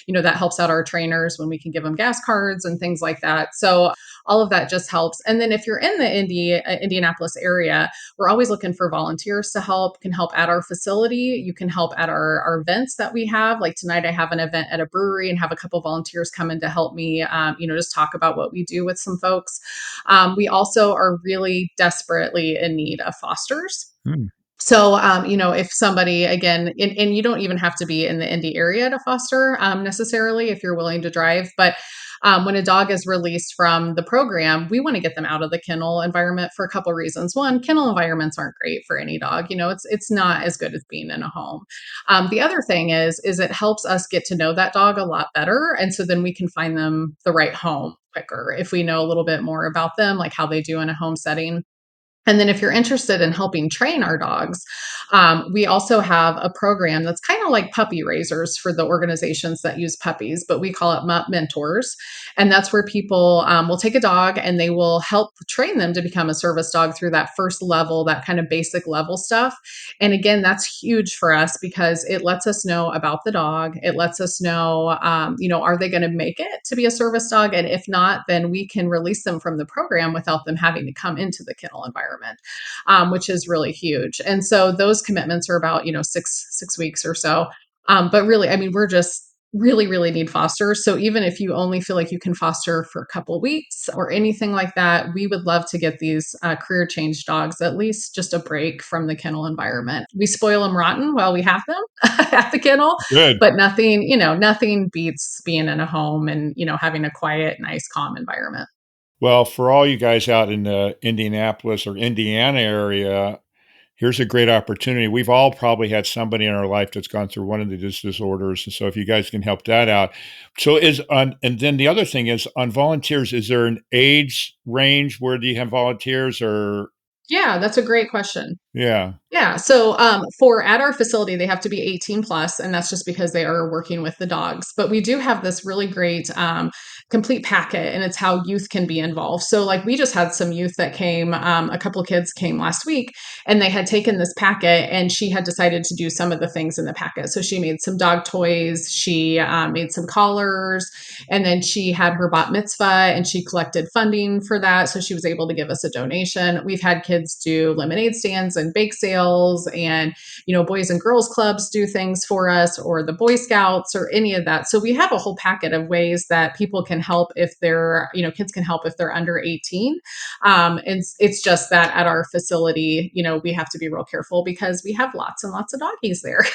that helps out our trainers when we can give them gas cards and things like that. So all of that just helps. And then if you're in the Indianapolis area, we're always looking for volunteers to help, can help at our facility. You can help at our events that we have. Like tonight, I have an event at a brewery and have a couple volunteers come in to help me, just talk about what we do with some folks. We also are really desperately in need of fosters. Hmm. So, if somebody, again, and you don't even have to be in the Indy area to foster necessarily if you're willing to drive, but when a dog is released from the program, we want to get them out of the kennel environment for a couple reasons. One, kennel environments aren't great for any dog. It's not as good as being in a home. The other thing is it helps us get to know that dog a lot better, and so then we can find them the right home quicker if we know a little bit more about them, like how they do in a home setting. And then, if you're interested in helping train our dogs, we also have a program that's kind of like puppy raisers for the organizations that use puppies, but we call it Mutt Mentors. And that's where people will take a dog and they will help train them to become a service dog through that first level, that kind of basic level stuff. And again, that's huge for us because it lets us know about the dog. It lets us know, are they going to make it to be a service dog? And if not, then we can release them from the program without them having to come into the kennel environment, which is really huge. And so those commitments are about, 6 weeks or so. But really, I mean, we're just really, really need fosters. So even if you only feel like you can foster for a couple weeks or anything like that, we would love to get these career change dogs at least just a break from the kennel environment. We spoil them rotten while we have them at the kennel, Good. but nothing beats being in a home and, having a quiet, nice, calm environment. Well, for all you guys out in the Indianapolis or Indiana area, here's a great opportunity. We've all probably had somebody in our life that's gone through one of these disorders, and so if you guys can help that out. So and then the other thing is on volunteers, is there an age range where do you have volunteers or Yeah, that's a great question. yeah, Yeah. So for at our facility, they have to be 18 plus, and that's just because they are working with the dogs. But we do have this really great complete packet, and it's how youth can be involved. So, like, we just had some youth that came, a couple of kids came last week, and they had taken this packet, and she had decided to do some of the things in the packet. So, she made some dog toys, she made some collars, and then she had her bat mitzvah and she collected funding for that. So, she was able to give us a donation. We've had kids do lemonade stands and bake sales, and boys and girls clubs do things for us, or the Boy Scouts, or any of that. So we have a whole packet of ways that people can help if they're, kids can help if they're under 18. And it's just that at our facility, we have to be real careful because we have lots and lots of doggies there.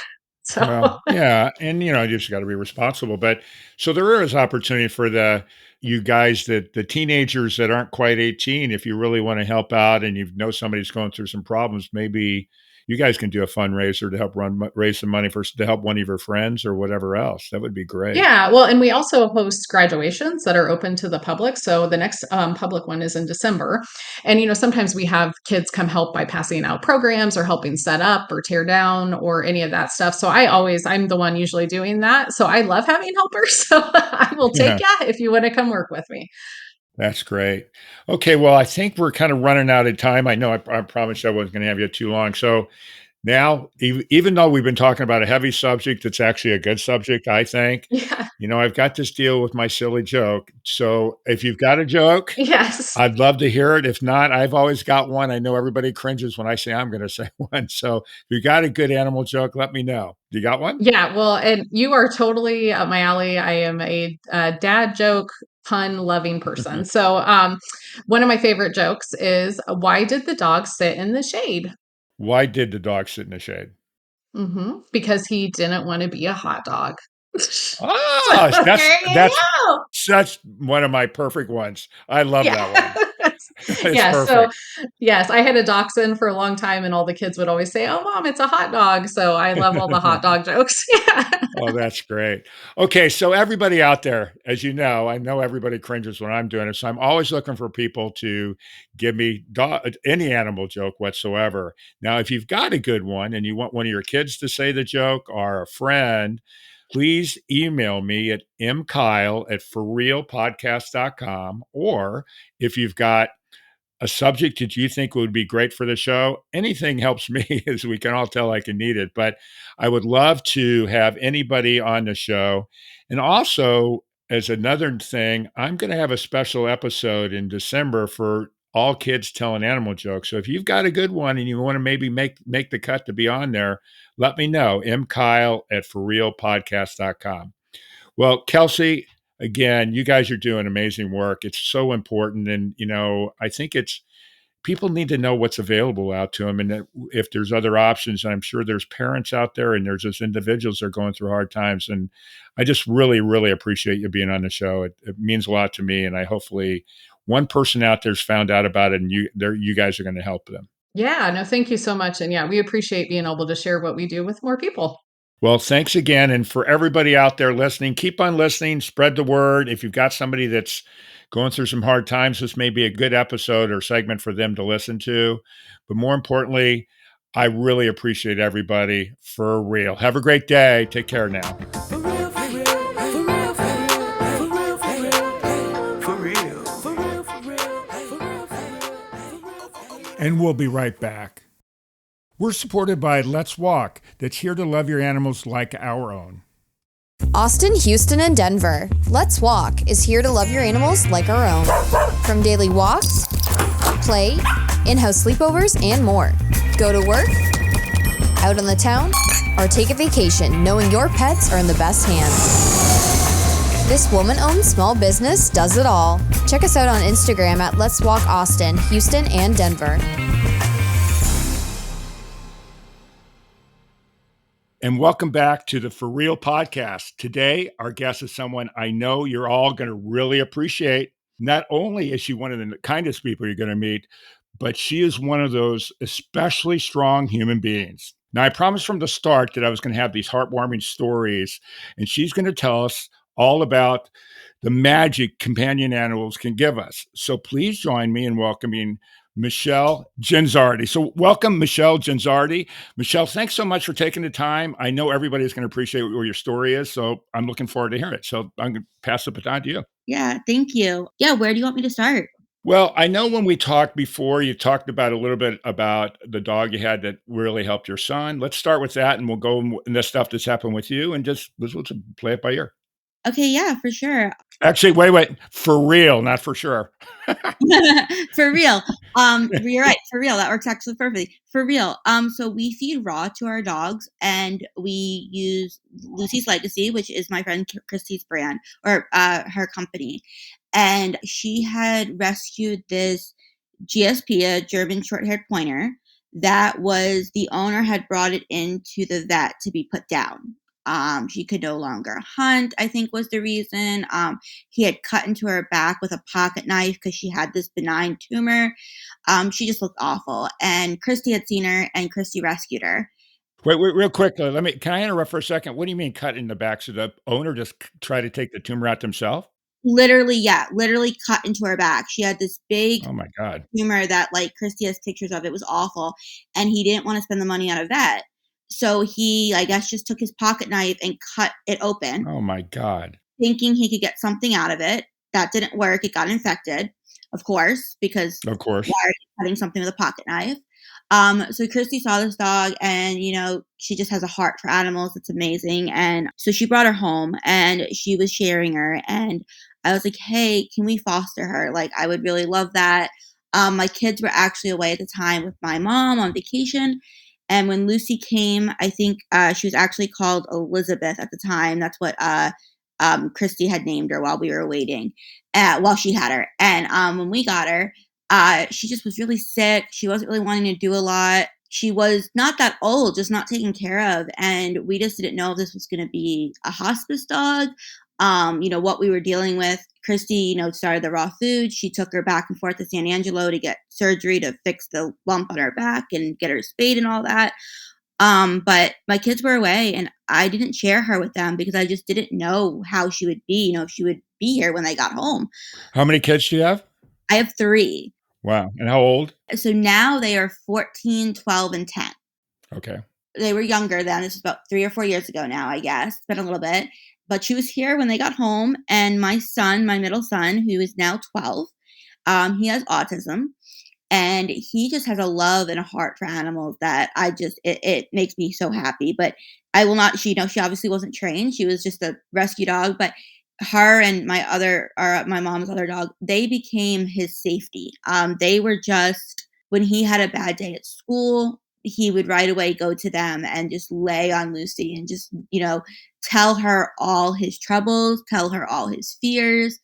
So well, yeah, and you just got to be responsible. But so there is opportunity for you guys that the teenagers that aren't quite 18. If you really want to help out and you know somebody's going through some problems, maybe you guys can do a fundraiser to help raise some money to help one of your friends or whatever else. That would be great. yeah, well, and we also host graduations that are open to the public. So the next public one is in December. And, sometimes we have kids come help by passing out programs or helping set up or tear down or any of that stuff. So I'm the one usually doing that. So I love having helpers. So I will take Yeah. you if you want to come work with me. That's great. Okay, well, I think we're kind of running out of time. I know I promised I wasn't going to have you too long. So now, even though we've been talking about a heavy subject, it's actually a good subject, I think. Yeah. I've got this deal with my silly joke. So if you've got a joke, Yes. I'd love to hear it. If not, I've always got one. I know everybody cringes when I say I'm going to say one. So if you got a good animal joke, let me know. You got one? Yeah. Well, and you are totally up my alley. I am a dad joke pun loving person. So one of my favorite jokes is, why did the dog sit in the shade? Why did the dog sit in the shade? Because he didn't want to be a hot dog. So Ah, there you that's go. such one of my perfect ones. I love that Yeah. one. It's Yeah. So, perfect. yes, I had a dachshund for a long time, and all the kids would always say, "Oh, mom, it's a hot dog." So I love all the hot dog jokes. Yeah. Oh, that's great. Okay, so everybody out there, as you know, I know everybody cringes when I'm doing it, so I'm always looking for people to give me any animal joke whatsoever. Now, if you've got a good one and you want one of your kids to say the joke or a friend, please email me at mkyle@forrealpodcast.com. Or if you've got a subject that you think would be great for the show, anything helps me, as we can all tell I can need it. But I would love to have anybody on the show. And also, as another thing, I'm going to have a special episode in December for all kids telling animal jokes. So if you've got a good one and you want to maybe make the cut to be on there, let me know. mkyle@forrealpodcast.com. Well, Kelsey, again, you guys are doing amazing work. It's so important. And, I think people need to know what's available out to them and that if there's other options. And I'm sure there's parents out there and there's just individuals that are going through hard times. And I just really, really appreciate you being on the show. It means a lot to me. And I hopefully one person out there's found out about it and you guys are going to help them. Yeah, no, thank you so much. And yeah, we appreciate being able to share what we do with more people. Well, thanks again. And for everybody out there listening, keep on listening, spread the word. If you've got somebody that's going through some hard times, this may be a good episode or segment for them to listen to. But more importantly, I really appreciate everybody for real. Have a great day. Take care now. For real, for real, for real, for real, for real, for real, for real, for real, for real, for real. And we'll be right back. We're supported by Let's Walk, that's here to love your animals like our own. Austin, Houston, and Denver. Let's Walk is here to love your animals like our own. From daily walks, play, in-house sleepovers, and more. Go to work, out on the town, or take a vacation knowing your pets are in the best hands. This woman-owned small business does it all. Check us out on Instagram at Let's Walk Austin, Houston, and Denver. And welcome back to the For Real podcast. Today, our guest is someone I know you're all going to really appreciate. Not only is she one of the kindest people you're going to meet, but she is one of those especially strong human beings. Now, I promised from the start that I was going to have these heartwarming stories, and she's going to tell us all about the magic companion animals can give us. So please join me in welcoming Michelle Genzardi. So welcome, Michelle Genzardi. Michelle, thanks so much for taking the time. I know everybody's going to appreciate what your story is, so I'm looking forward to hearing it. So I'm going to pass the baton to you. Yeah, thank you. Yeah, where do you want me to start? Well, I know when we talked before, you talked about a little bit about the dog you had that really helped your son. Let's start with that, and we'll go in the stuff that's happened with you, and let's play it by ear. Okay, yeah, for sure. Actually, wait. For real, not for sure. For real. You're right. For real. That works actually perfectly. For real. So we feed raw to our dogs and we use Lucy's Legacy, which is my friend Christy's brand or her company. And she had rescued this GSP, a German short-haired pointer, that was the owner had brought it into the vet to be put down. She could no longer hunt, I think was the reason. He had cut into her back with a pocket knife because she had this benign tumor. She just looked awful. And Christy had seen her and Christy rescued her. Wait, real quick. Can I interrupt for a second? What do you mean cut in the back? So the owner just tried to take the tumor out themselves? Literally cut into her back. She had this big Oh my God. tumor that like Christy has pictures of. It was awful. And he didn't want to spend the money on a vet. So he, I guess, just took his pocket knife and cut it open. Oh my God. Thinking he could get something out of it. That didn't work. It got infected, of course, because Of course. why are you cutting something with a pocket knife? So Christy saw this dog and, she just has a heart for animals. It's amazing. And so she brought her home and she was sharing her. And I was like, hey, can we foster her? Like, I would really love that. My kids were actually away at the time with my mom on vacation. And when Lucy came, I think she was actually called Elizabeth at the time. That's what Christy had named her while we were waiting, while she had her. And when we got her, she just was really sick. She wasn't really wanting to do a lot. She was not that old, just not taken care of. And we just didn't know if this was going to be a hospice dog. What we were dealing with. Christy, started the raw food. She took her back and forth to San Angelo to get surgery to fix the lump on her back and get her spayed and all that. But my kids were away and I didn't share her with them because I just didn't know how she would be, if she would be here when they got home. How many kids do you have? I have 3. Wow. And how old? So now they are 14, 12, and 10. Okay. They were younger then. This was about 3 or 4 years ago now, I guess. It's been a little bit. But she was here when they got home. And my son, my middle son, who is now 12, he has autism. And he just has a love and a heart for animals that it makes me so happy. But I will not, she obviously wasn't trained. She was just a rescue dog. But her and my mom's other dog, they became his safety. They were just, when he had a bad day at school, he would right away go to them and just lay on Lucy and just, tell her all his troubles, tell her all his fears.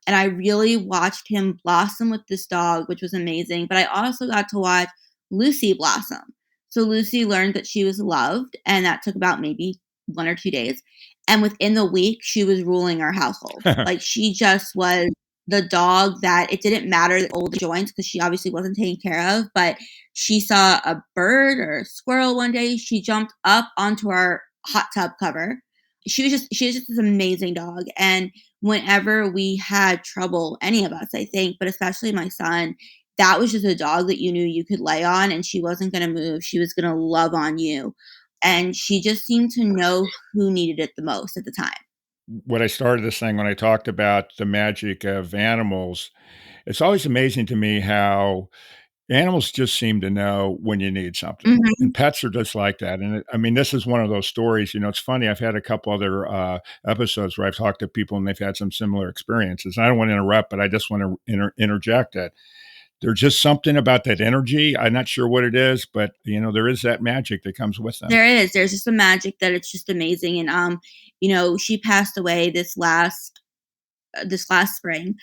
And I really watched him blossom with this dog, which was amazing. But I also got to watch Lucy blossom. So Lucy learned that she was loved, and that took about maybe 1 or 2 days. And within the week, she was ruling our household. Like, she just was the dog that it didn't matter the old joints, because she obviously wasn't taken care of. But she saw a bird or a squirrel one day. She jumped up onto our hot tub cover. She was just this amazing dog. And whenever we had trouble, any of us, I think, but especially my son, that was just a dog that you knew you could lay on and she wasn't going to move. She was going to love on you. And she just seemed to know who needed it the most at the time. When I started this thing, when I talked about the magic of animals, it's always amazing to me how animals just seem to know when you need something, Mhm. and pets are just like that, and I mean, this is one of those stories, it's funny, I've had a couple other, episodes where I've talked to people and they've had some similar experiences, and I don't wanna interrupt, but I just wanna interject that there's just something about that energy, I'm not sure what it is, but, there is that magic that comes with them. There is. There's just a magic that it's just amazing. And she passed away this last spring,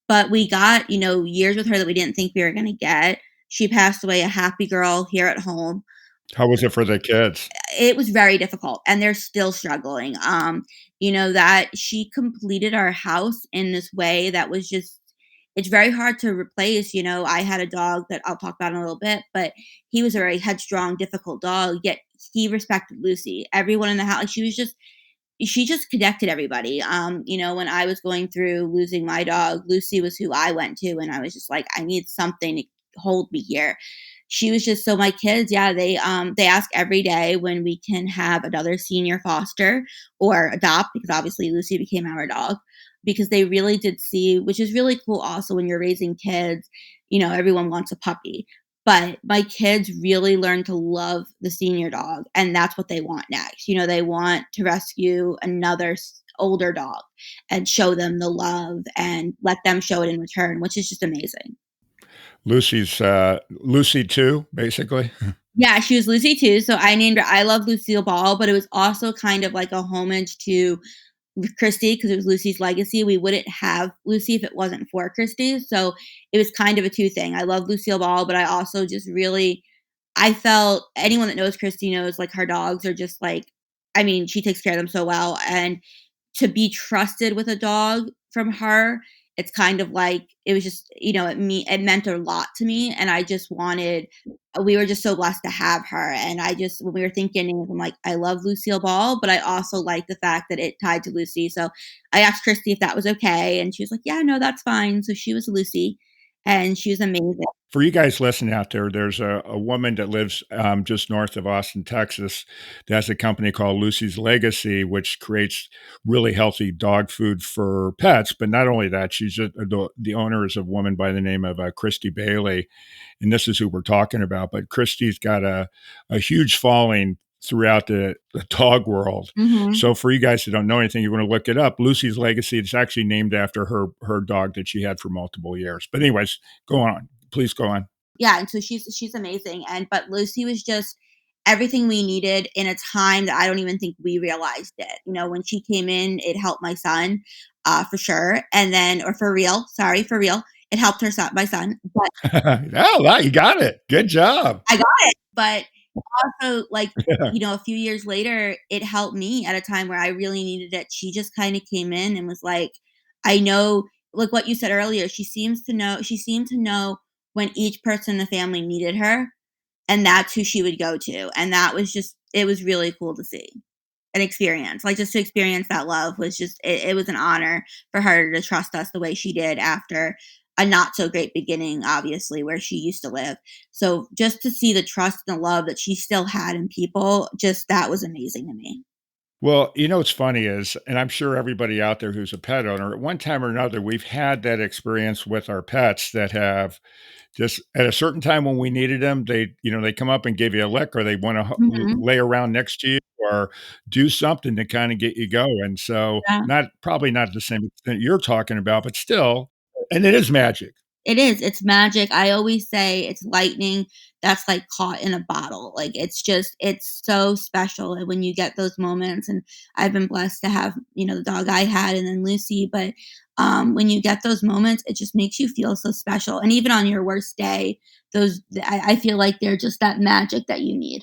but we got, years with her that we didn't think we were gonna get. She passed away a happy girl here at home. How was it for the kids? It was very difficult, and they're still struggling. That she completed our house in this way that was just, it's very hard to replace. I had a dog that I'll talk about in a little bit, but he was a very headstrong, difficult dog, yet he respected Lucy. Everyone in the house, she just connected everybody. When I was going through losing my dog, Lucy was who I went to, and I was just like, I need something to hold me here. She was just, so my kids, yeah, they ask every day when we can have another senior foster or adopt, because obviously Lucy became our dog, because they really did see, which is really cool also when you're raising kids, everyone wants a puppy. But my kids really learned to love the senior dog, and that's what they want next. They want to rescue another older dog and show them the love and let them show it in return, which is just amazing. Lucy's, Lucy too, basically? Yeah, she was Lucy too. So I named her, I love Lucille Ball, but it was also kind of like a homage to Christy, because it was Lucy's legacy. We wouldn't have Lucy if it wasn't for Christy. So it was kind of a two thing. I love Lucille Ball, but I also just really, I felt, anyone that knows Christy knows, like, her dogs are just like, I mean, she takes care of them so well. And to be trusted with a dog from her, it's kind of like, it was just, it meant a lot to me. And I just wanted, we were just so blessed to have her. And I just, when we were thinking names, I'm like, I love Lucille Ball, but I also like the fact that it tied to Lucy. So I asked Christy if that was okay. And she was like, yeah, no, that's fine. So she was Lucy, and she was amazing. For you guys listening out there, there's a woman that lives just north of Austin, Texas, that has a company called Lucy's Legacy, which creates really healthy dog food for pets. But not only that, she's the owner is a woman by the name of Christy Bailey, and this is who we're talking about. But Christy's got a huge following throughout the dog world. Hmm. So for you guys that don't know anything, you want to look it up. Lucy's Legacy. It's actually named after her dog that she had for multiple years. But anyways, go on. Please go on. Yeah, and so she's amazing. And but Lucy was just everything we needed in a time that I don't even think we realized it. When she came in, it helped my son, for sure. And then, or for real, sorry, for real, it helped my son. But Oh, wow, you got it. Good job. I got it. But also, like, a few years later, it helped me at a time where I really needed it. She just kind of came in and was like, I know, like what you said earlier, she seemed to know when each person in the family needed her, and that's who she would go to. And that was just, it was really cool to see an experience. Like, just to experience that love was just, it was an honor for her to trust us the way she did after a not so great beginning, obviously, where she used to live. So just to see the trust and the love that she still had in people, just, that was amazing to me. Well, what's funny is, and I'm sure everybody out there who's a pet owner, at one time or another, we've had that experience with our pets that have just at a certain time when we needed them, they come up and give you a lick, or they want to Mhm. lay around next to you or do something to kind of get you going. So, Yeah. not probably not the same extent you're talking about, but still, and it is magic. It is, it's magic. I always say it's lightning that's, like, caught in a bottle. Like, it's so special, and when you get those moments, and I've been blessed to have, the dog I had and then Lucy, but, when you get those moments, it just makes you feel so special, and even on your worst day, I feel like they're just that magic that you need.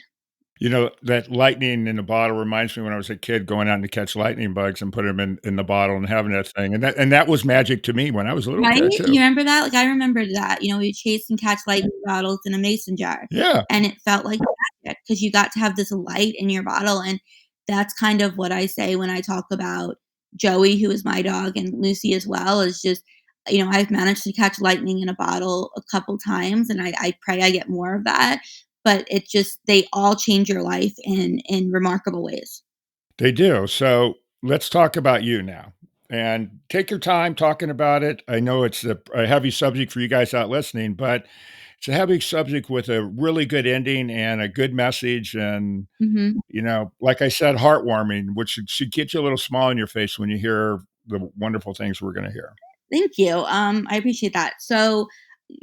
That lightning in the bottle reminds me when I was a kid going out to catch lightning bugs and put them in the bottle and having that thing, and that was magic to me when I was a little Right? kid You too. remember that? Like, I remember that, we would chase and catch lightning bottles in a mason jar, Yeah. and it felt like magic because you got to have this light in your bottle, and that's kind of what I say when I talk about Joey, who is my dog, and Lucy as well, is just, I've managed to catch lightning in a bottle a couple times, and I pray I get more of that, but it just they all change your life in remarkable ways. They do. So let's talk about you now and take your time talking about it. I know it's a heavy subject for you guys out listening, but it's a heavy subject with a really good ending and a good message. And, Mhm. like I said, heartwarming, which should get you a little smile on your face when you hear the wonderful things we're going to hear. Thank you. I appreciate that. So,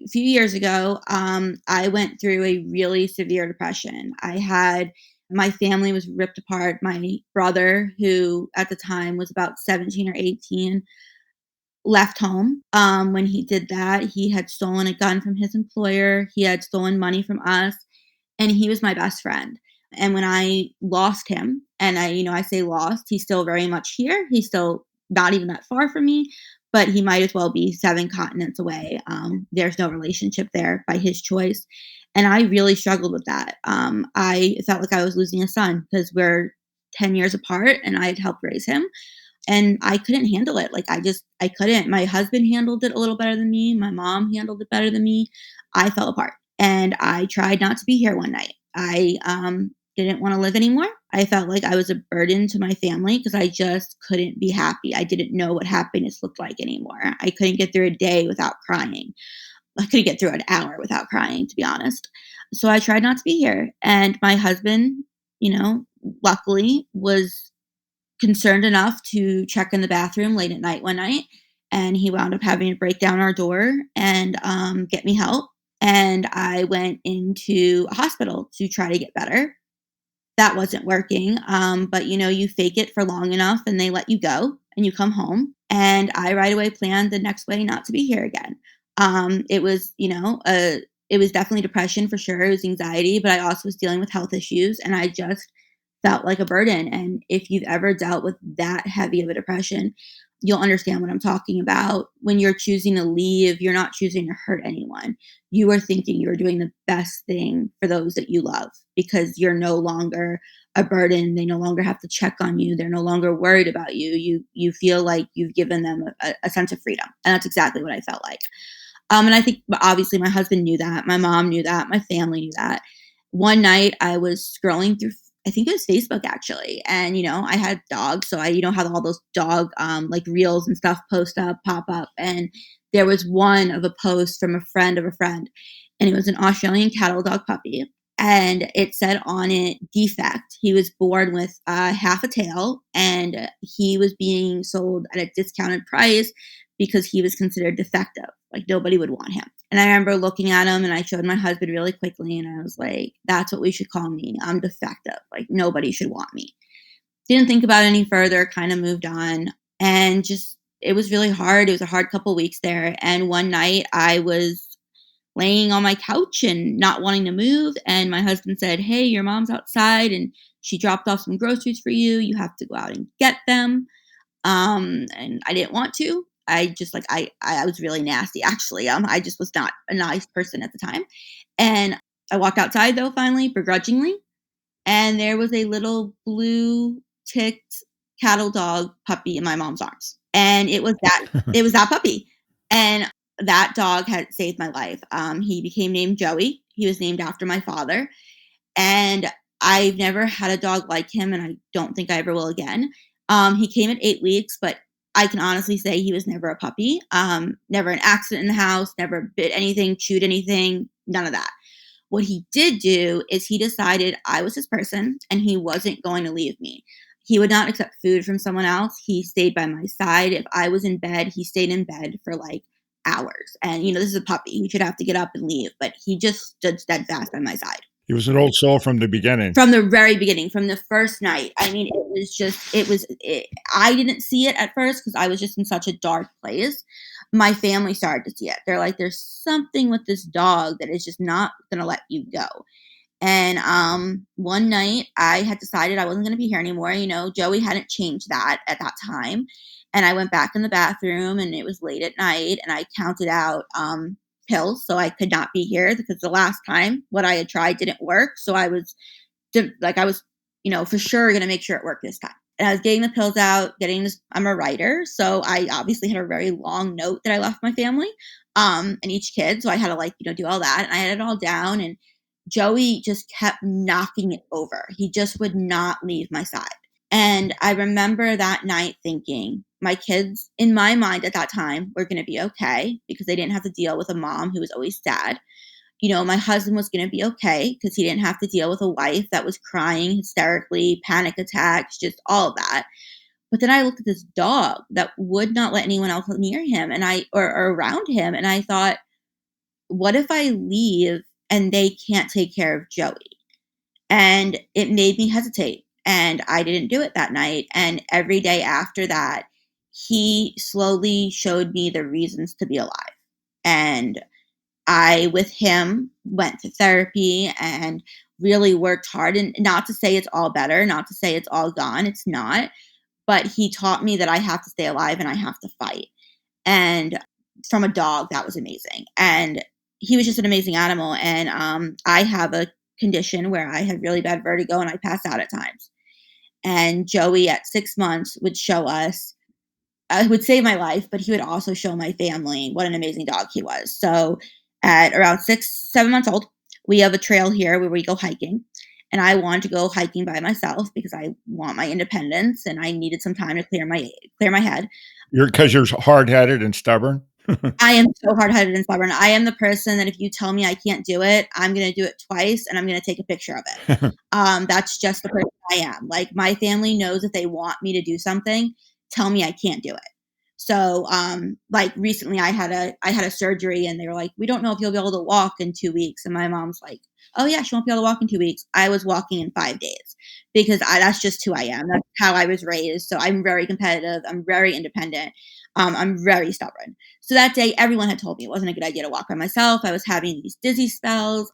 a few years ago, I went through a really severe depression. My family was ripped apart. My brother, who at the time was about 17 or 18, left home. When he did that, he had stolen a gun from his employer, he had stolen money from us, and he was my best friend. And when I lost him, and I say lost, he's still very much here. He's still not even that far from me, but he might as well be 7 continents away. There's no relationship there by his choice. And I really struggled with that. I felt like I was losing a son because we're 10 years apart and I had helped raise him. And I couldn't handle it. Like, I couldn't. My husband handled it a little better than me. My mom handled it better than me. I fell apart. And I tried not to be here one night. I didn't want to live anymore. I felt like I was a burden to my family because I just couldn't be happy. I didn't know what happiness looked like anymore. I couldn't get through a day without crying. I couldn't get through an hour without crying, to be honest. So I tried not to be here. And my husband, luckily was concerned enough to check in the bathroom late at night one night, and he wound up having to break down our door and get me help. And I went into a hospital to try to get better. That wasn't working, but you fake it for long enough, and they let you go, and you come home. And I right away planned the next way not to be here again. It was, it was definitely depression for sure. It was anxiety, but I also was dealing with health issues, and I just felt like a burden. And if you've ever dealt with that heavy of a depression, you'll understand what I'm talking about. When you're choosing to leave, you're not choosing to hurt anyone. You are thinking you're doing the best thing for those that you love because you're no longer a burden. They no longer have to check on you. They're no longer worried about you. You feel like you've given them a sense of freedom. And that's exactly what I felt like. And I think obviously my husband knew that. My mom knew that. My family knew that. One night I was scrolling through, I think it was Facebook actually. And, I had dogs. So I, have all those dog, like reels and stuff pop up. And there was one of a post from a friend of a friend. And it was an Australian cattle dog puppy. And it said on it, defect. He was born with half a tail and he was being sold at a discounted price because he was considered defective. Like nobody would want him. And I remember looking at him and I showed my husband really quickly and I was like, that's what we should call me. I'm defective. Like nobody should want me. Didn't think about it any further, kind of moved on. And just, it was really hard. It was a hard couple weeks there. And one night I was laying on my couch and not wanting to move. And my husband said, hey, your mom's outside and she dropped off some groceries for you. You have to go out and get them. And I didn't want to. I just like I was really nasty actually. I just was not a nice person at the time. And I walked outside though finally, begrudgingly, and there was a little blue ticked cattle dog puppy in my mom's arms. And it was that puppy. And that dog had saved my life. He became named Joey. He was named after my father. And I've never had a dog like him, and I don't think I ever will again. He came at 8 weeks, but I can honestly say he was never a puppy. Never an accident in the house, never bit anything, chewed anything, none of that. What he did do is he decided I was his person and he wasn't going to leave me. He would not accept food from someone else. He stayed by my side. If I was in bed, he stayed in bed for like hours. And, this is a puppy. He should have to get up and leave, but he just stood steadfast by my side. He was an old soul from the beginning. From the very beginning, from the first night. I mean, I didn't see it at first because I was just in such a dark place. My family started to see it. They're like, there's something with this dog that is just not going to let you go. And one night I had decided I wasn't going to be here anymore. Joey hadn't changed that at that time. And I went back in the bathroom and it was late at night and I counted out pills so I could not be here because the last time what I had tried didn't work. So I was for sure going to make sure it worked this time. And I was getting the pills out, I'm a writer. So I obviously had a very long note that I left my family and each kid. So I had to do all that. And I had it all down and Joey just kept knocking it over. He just would not leave my side. And I remember that night thinking, my kids, in my mind at that time, were going to be okay because they didn't have to deal with a mom who was always sad. My husband was going to be okay because he didn't have to deal with a wife that was crying hysterically, panic attacks, just all of that. But then I looked at this dog that would not let anyone else near him or around him. And I thought, what if I leave and they can't take care of Joey? And it made me hesitate. And I didn't do it that night. And every day after that, he slowly showed me the reasons to be alive. And I, with him, went to therapy and really worked hard. And not to say it's all better, not to say it's all gone. It's not. But he taught me that I have to stay alive and I have to fight. And from a dog, that was amazing. And he was just an amazing animal. And I have a condition where I had really bad vertigo and I pass out at times. And Joey at 6 months would show us, would save my life, but he would also show my family what an amazing dog he was. So at around 7 months old, we have a trail here where we go hiking. And I wanted to go hiking by myself because I want my independence and I needed some time to clear my head. Because you're hard-headed and stubborn? I am so hard-headed and stubborn. I am the person that if you tell me I can't do it, I'm going to do it twice and I'm going to take a picture of it. That's just the person I am. Like my family knows if they want me to do something, tell me I can't do it. So like recently I had a surgery and they were like, we don't know if you'll be able to walk in 2 weeks. And my mom's like, oh yeah, she won't be able to walk in 2 weeks. I was walking in 5 days because that's just who I am. That's how I was raised. So I'm very competitive. I'm very independent. I'm very stubborn. So that day, everyone had told me it wasn't a good idea to walk by myself. I was having these dizzy spells.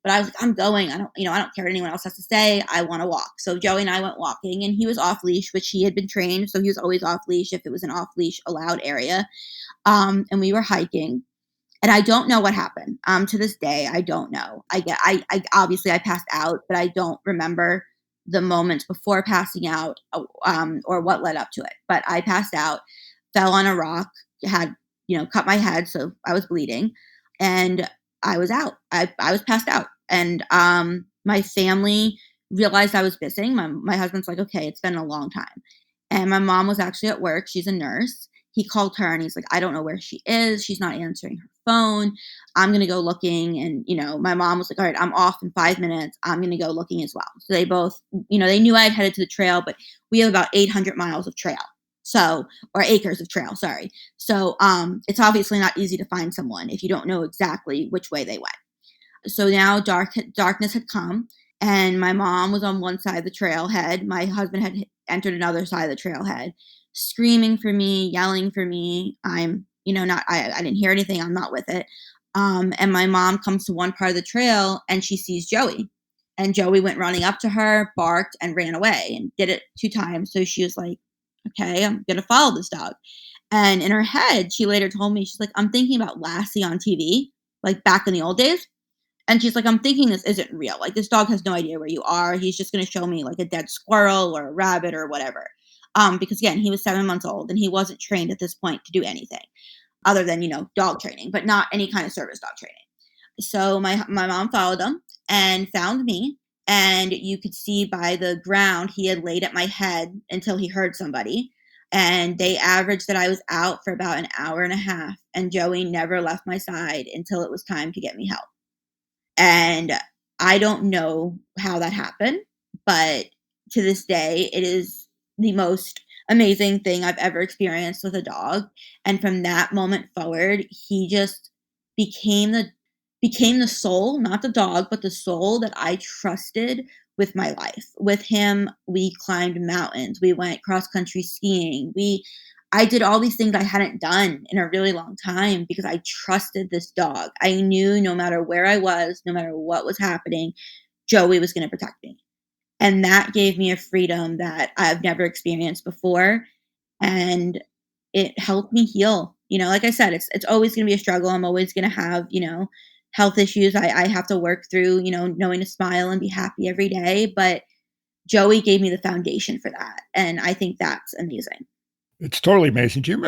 But I was like, I'm going. I don't care what anyone else has to say. I want to walk. So Joey and I went walking and he was off leash, which he had been trained. So he was always off leash if it was an off leash allowed area. And we were hiking. And I don't know what happened. To this day, I don't know. I obviously I passed out, but I don't remember the moments before passing out or what led up to it. But I passed out, fell on a rock, had cut my head, so I was bleeding, and I was out. I was passed out, and my family realized I was missing. My husband's like, okay, it's been a long time, and my mom was actually at work. She's a nurse. He called her and he's like, I don't know where she is. She's not answering her phone. I'm going to go looking. And, my mom was like, all right, I'm off in 5 minutes. I'm going to go looking as well. So they both, they knew I had headed to the trail, but we have about 800 miles of trail. Or acres of trail, sorry. So it's obviously not easy to find someone if you don't know exactly which way they went. So now darkness had come and my mom was on one side of the trailhead. My husband had entered another side of the trailhead, screaming for me, yelling for me. I'm, I didn't hear anything. I'm not with it. And my mom comes to one part of the trail and she sees Joey. And Joey went running up to her, barked, and ran away and did it 2 times. So she was like, okay, I'm going to follow this dog. And in her head, she later told me, she's like, I'm thinking about Lassie on TV, like back in the old days. And she's like, I'm thinking this isn't real. Like this dog has no idea where you are. He's just going to show me like a dead squirrel or a rabbit or whatever. Because again, he was 7 months old and he wasn't trained at this point to do anything other than, dog training, but not any kind of service dog training. So my mom followed him and found me. And you could see by the ground he had laid at my head until he heard somebody. And they averaged that I was out for about an hour and a half. And Joey never left my side until it was time to get me help. And I don't know how that happened, but to this day, it is the most amazing thing I've ever experienced with a dog. And from that moment forward, he just became the soul, not the dog, but the soul that I trusted with my life. With him, we climbed mountains, we went cross country skiing, I did all these things I hadn't done in a really long time because I trusted this dog. I knew no matter where I was, no matter what was happening, Joey was going to protect me. And that gave me a freedom that I've never experienced before. And it helped me heal. Like I said, it's always going to be a struggle. I'm always going to have, health issues I have to work through, knowing to smile and be happy every day. But Joey gave me the foundation for that. And I think that's amazing. It's totally amazing. Did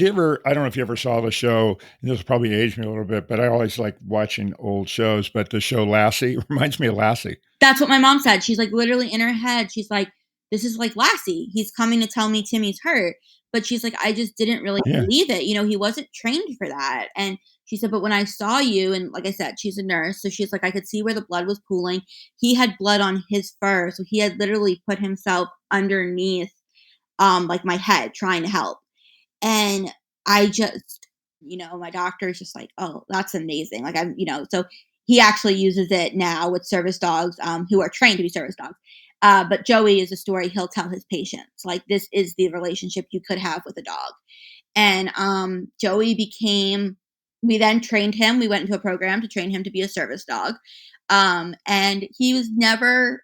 you ever, I don't know if you ever saw the show, and this probably aged me a little bit, but I always like watching old shows, but the show Lassie reminds me of Lassie. That's what my mom said. She's like, literally in her head, she's like, this is like Lassie. He's coming to tell me Timmy's hurt. But she's like, I just didn't really Yeah. believe it. He wasn't trained for that. And she said, but when I saw you, and like I said, she's a nurse. So she's like, I could see where the blood was pooling. He had blood on his fur. So he had literally put himself underneath like my head trying to help. And I just, my doctor is just like, oh, that's amazing. Like so he actually uses it now with service dogs who are trained to be service dogs. But Joey is a story he'll tell his patients. Like, this is the relationship you could have with a dog. And Joey we then trained him. We went into a program to train him to be a service dog. And he was never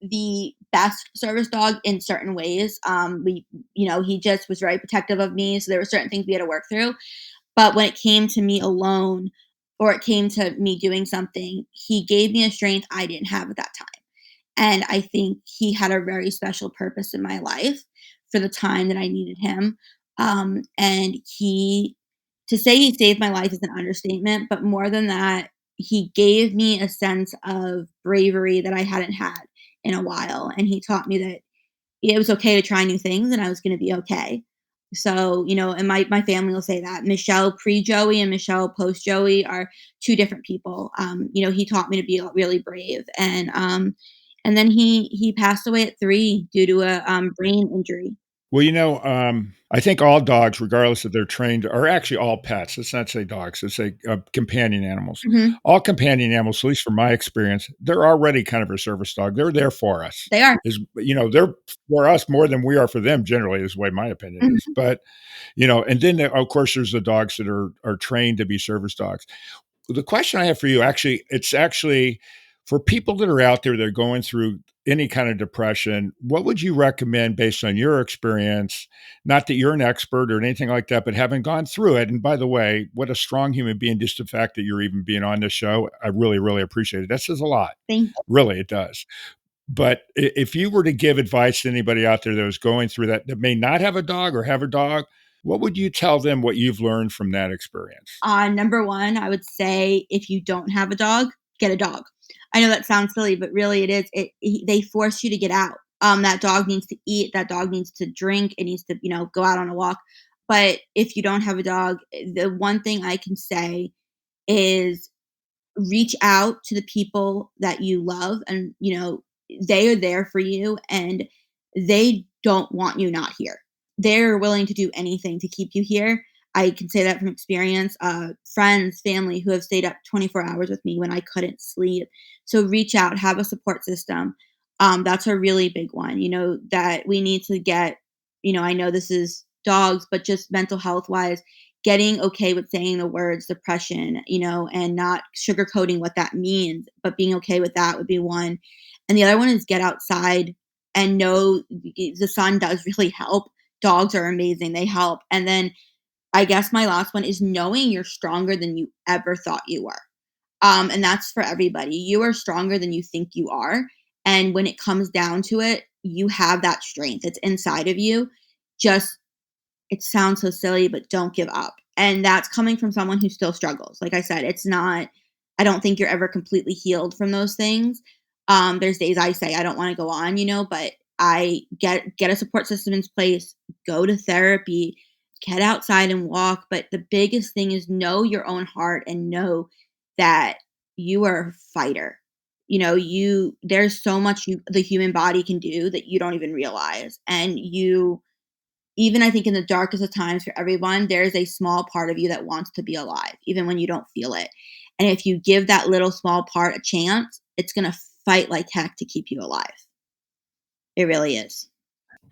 the best service dog in certain ways. He just was very protective of me. So there were certain things we had to work through. But when it came to me alone, or it came to me doing something, he gave me a strength I didn't have at that time. And I think he had a very special purpose in my life for the time that I needed him. And to say he saved my life is an understatement, but more than that, he gave me a sense of bravery that I hadn't had in a while. And he taught me that it was okay to try new things and I was going to be okay. So, and my family will say that Michelle pre-Joey and Michelle post-Joey are two different people. He taught me to be really brave. And then he passed away at 3 due to a brain injury. Well, I think all dogs, regardless if they're trained, are actually all pets. Let's not say dogs. Let's say companion animals. Mm-hmm. All companion animals, at least from my experience, they're already kind of a service dog. They're there for us. They are. They're for us more than we are for them, generally, is the way my opinion is. But, and then, of course, there's the dogs that are trained to be service dogs. The question I have for you, it's for people that are out there that are going through any kind of depression, what would you recommend based on your experience? Not that you're an expert or anything like that, but having gone through it. And by the way, what a strong human being, just the fact that you're even being on this show, I really, really appreciate it. That says a lot. Thank you. Really, it does. But if you were to give advice to anybody out there that was going through that may not have a dog or have a dog, what would you tell them what you've learned from that experience? Number one, I would say if you don't have a dog, get a dog. I know that sounds silly, but really it is. They force you to get out. That dog needs to eat. That dog needs to drink. It needs to, go out on a walk. But if you don't have a dog, the one thing I can say is reach out to the people that you love, and, they are there for you, and they don't want you not here. They're willing to do anything to keep you here. I can say that from experience. Friends, family who have stayed up 24 hours with me when I couldn't sleep. So reach out, have a support system. That's a really big one, that we need to get, I know this is dogs, but just mental health wise, getting okay with saying the words depression, and not sugarcoating what that means, but being okay with that would be one. And the other one is get outside and know the sun does really help. Dogs are amazing. They help. And then I guess my last one is knowing you're stronger than you ever thought you were. And that's for everybody. You are stronger than you think you are. And when it comes down to it, you have that strength. It's inside of you. It sounds so silly, but don't give up. And that's coming from someone who still struggles. Like I said, I don't think you're ever completely healed from those things. There's days I say I don't want to go on, but I get a support system in place, go to therapy, get outside and walk. But the biggest thing is know your own heart and know that you are a fighter. There's so much the human body can do that you don't even realize. And even I think in the darkest of times for everyone, there's a small part of you that wants to be alive, even when you don't feel it. And if you give that little small part a chance, it's going to fight like heck to keep you alive. It really is.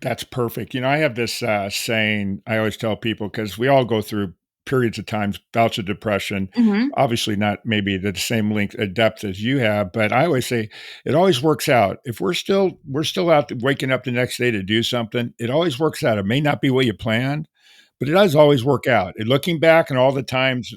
That's perfect. I have this saying I always tell people because we all go through periods of times, bouts of depression. Mhm. Obviously, not maybe the same length depth as you have, but I always say it always works out. If we're still out waking up the next day to do something, it always works out. It may not be what you planned, but it does always work out. And looking back and all the times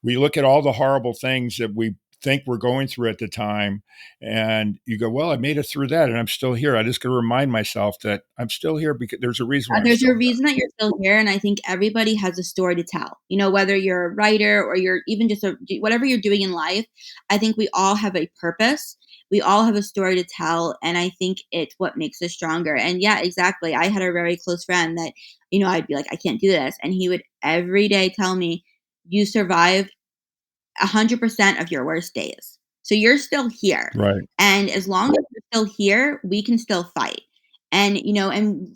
we look at all the horrible things that we think we're going through at the time, and you go, well, I made it through that and I'm still here. I just got to remind myself that I'm still here because there's a reason why I'm There's still a reason that you're still here, and I think everybody has a story to tell. Whether you're a writer or you're even just whatever you're doing in life, I think we all have a purpose. We all have a story to tell, and I think it's what makes us stronger. And yeah, exactly. I had a very close friend that, I'd be like, I can't do this, and he would every day tell me, "You survived 100% of your worst days. So you're still here. here. Right. And as long as you're still here, we can still fight." And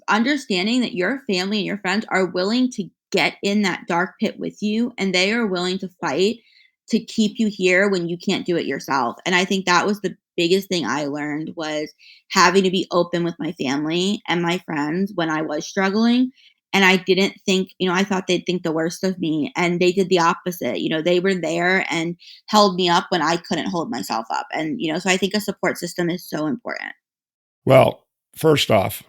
understanding that your family and your friends are willing to get in that dark pit with you and they are willing to fight to keep you here when you can't do it yourself. And I think that was the biggest thing I learned was having to be open with my family and my friends when I was struggling. And I didn't think, I thought they'd think the worst of me. And they did the opposite. They were there and held me up when I couldn't hold myself up. And, so I think a support system is so important. Well, first off,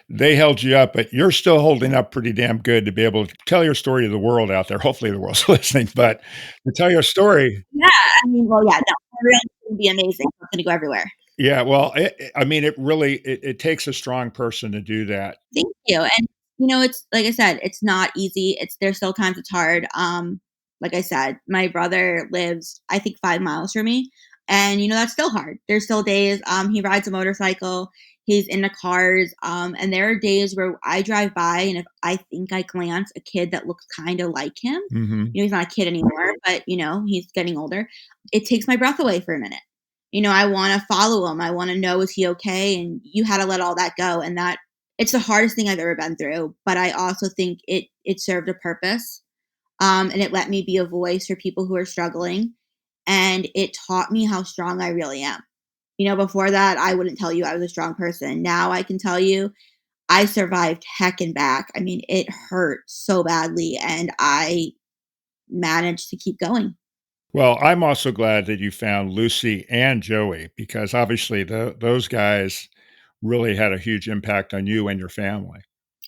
they held you up, but you're still holding up pretty damn good to be able to tell your story to the world out there. Hopefully, the world's listening, but to tell your story, Yeah. I mean, well, yeah, no, everyone's going to be amazing. It's going to go everywhere. yeah, well, I mean, it really it takes a strong person to do that. Thank you. And it's like I said, it's not easy. There's still times it's hard. Like I said, my brother lives, I think, 5 miles from me. And that's still hard. There's still days. He rides a motorcycle, he's into cars. And there are days where I drive by and if I think I glance a kid that looks kind of like him, Mhm. he's not a kid anymore, but he's getting older. It takes my breath away for a minute. I want to follow him. I want to know, is he okay? And you had to let all that go. And that it's the hardest thing I've ever been through, but I also think it served a purpose. And it let me be a voice for people who are struggling. And it taught me how strong I really am. Before that, I wouldn't tell you I was a strong person. Now I can tell you I survived heck and back. I mean, it hurt so badly, and I managed to keep going. Well, I'm also glad that you found Lucy and Joey because obviously those guys really had a huge impact on you and your family.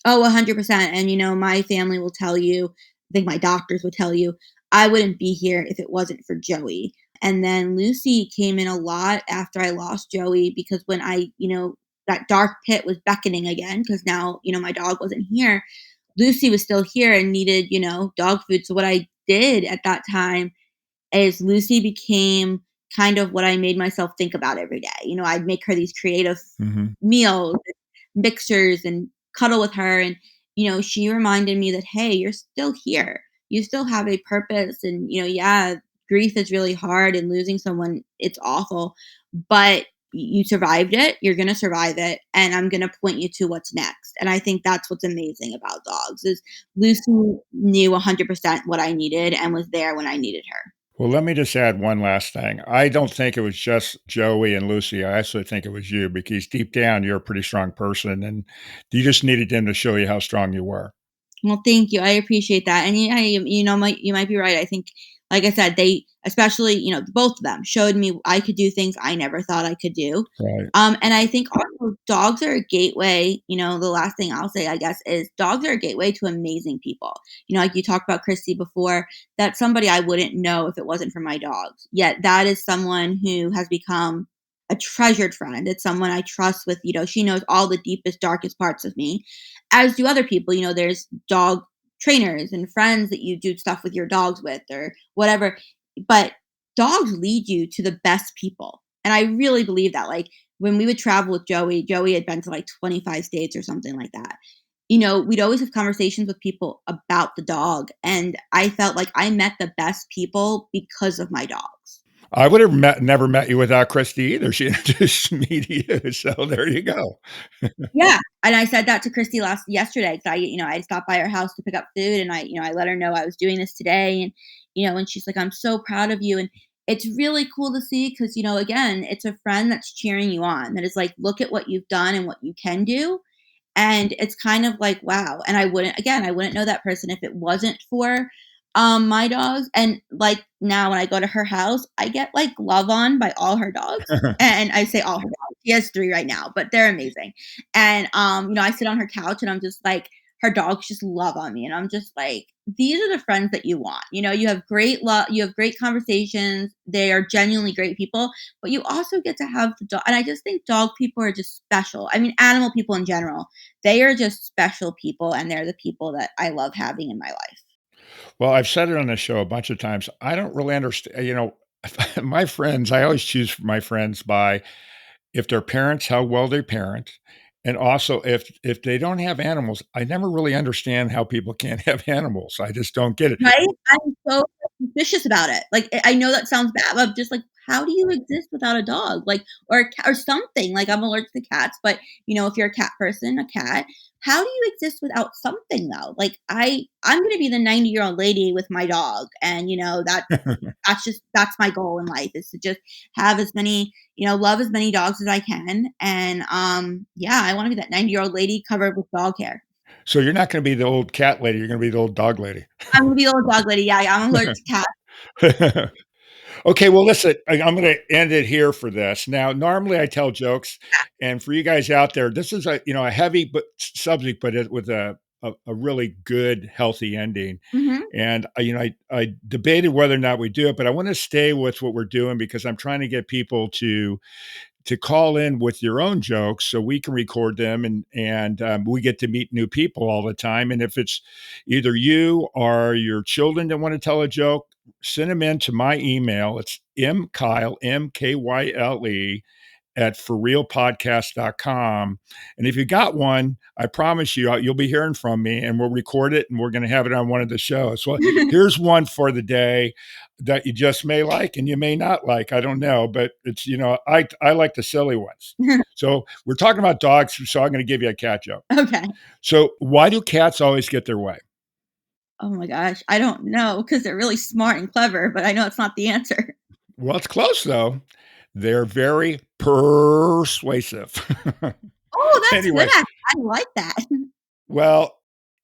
Oh, 100%. And, my family will tell you, I think my doctors would tell you, I wouldn't be here if it wasn't for Joey. And then Lucy came in a lot after I lost Joey because when that dark pit was beckoning again, because now, my dog wasn't here, Lucy was still here and needed, dog food. So what I did at that time is Lucy became kind of what I made myself think about every day. I'd make her these creative Mhm. meals, mixers, and cuddle with her. And, she reminded me that, hey, you're still here. You still have a purpose. And, yeah, grief is really hard and losing someone, it's awful. But you survived it. You're going to survive it. And I'm going to point you to what's next. And I think that's what's amazing about dogs is Lucy knew 100% what I needed and was there when I needed her. Well, let me just add one last thing. I don't think it was just Joey and Lucy. I actually think it was you because deep down you're a pretty strong person and you just needed them to show you how strong you were. Well, thank you. I appreciate that. And yeah, you might be right. I think, like I said, they especially, both of them showed me I could do things I never thought I could do. Right. And I think also dogs are a gateway. The last thing I'll say, I guess, is dogs are a gateway to amazing people. Like you talked about Christy before, that's somebody I wouldn't know if it wasn't for my dogs. Yet that is someone who has become a treasured friend. It's someone I trust with, she knows all the deepest, darkest parts of me, as do other people. There's dog trainers and friends that you do stuff with your dogs with or whatever. But dogs lead you to the best people. And I really believe that. Like when we would travel with Joey had been to like 25 states or something like that. You know, we'd always have conversations with people about the dog. And I felt like I met the best people because of my dogs. I would have never met you without Christy either. She introduced me to you. So there you go. Yeah. And I said that to Christy yesterday because I stopped by her house to pick up food and I let her know I was doing this today. And, and she's like, I'm so proud of you. And it's really cool to see because, again, it's a friend that's cheering you on, that is like, look at what you've done and what you can do. And it's kind of like, wow. And I wouldn't know that person if it wasn't for my dogs. And like now when I go to her house, I get like love on by all her dogs. And I say all her dogs. She has 3 right now, but they're amazing. And I sit on her couch and I'm just like, her dogs just love on me. And I'm just like, these are the friends that you want. You have great love, you have great conversations. They are genuinely great people, but you also get to have the dog. And I just think dog people are just special. I mean, animal people in general, they are just special people. And they're the people that I love having in my life. Well, I've said it on the show a bunch of times. I don't really understand, my friends, I always choose my friends by if their parents, how well they parent. And also if they don't have animals, I never really understand how people can't have animals. I just don't get it. Right? I'm so suspicious about it. Like, I know that sounds bad, but I'm just like, how do you exist without a dog? Like, or a cat or something. Like, I'm allergic to cats, but if you're a cat person, a cat, how do you exist without something though? Like, I'm going to be the 90-year-old lady with my dog. And, that's my goal in life, is to just have as many, love as many dogs as I can. And, I want to be that 90-year-old lady covered with dog hair. So you're not going to be the old cat lady. You're going to be the old dog lady. I'm going to be the old dog lady. Yeah, I'm allergic to cats. Okay, well, listen, I'm going to end it here for this. Now, normally I tell jokes, and for you guys out there, this is a heavy subject, but with a really good, healthy ending. Mm-hmm. And I debated whether or not we do it, but I want to stay with what we're doing because I'm trying to get people to call in with your own jokes so we can record them and we get to meet new people all the time. And if it's either you or your children that want to tell a joke, send them in to my email. It's mkyle, MKYLE, at forrealpodcast.com. And if you got one, I promise you'll be hearing from me and we'll record it and we're going to have it on one of the shows. Well, here's one for the day that you just may like and you may not like. I don't know, but it's, I like the silly ones. So we're talking about dogs, so I'm going to give you a cat joke. Okay. So why do cats always get their way? Oh my gosh. I don't know, because they're really smart and clever, but I know it's not the answer. Well, it's close though. They're very persuasive. Oh, that's Anyway. good. I like that. Well,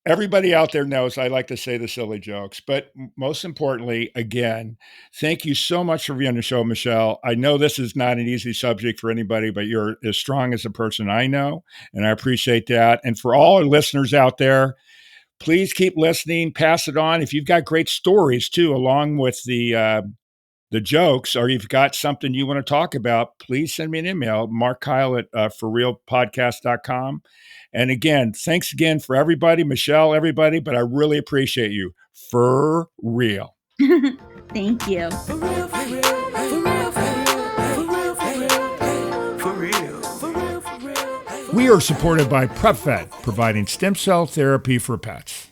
everybody out there knows I like to say the silly jokes, but most importantly, again, thank you so much for being on the show, Michelle. I know this is not an easy subject for anybody, but you're as strong as a person I know, and I appreciate that. And for all our listeners out there, please keep listening, pass it on. If you've got great stories too, along with the jokes, or you've got something you want to talk about, please send me an email, markkyle at forrealpodcast.com. And again, thanks again for everybody, Michelle, everybody, but I really appreciate you. For real. Thank you. For real, for real, for real, for real, for real, for real, for real, for real. We are supported by PrepVet, providing stem cell therapy for pets.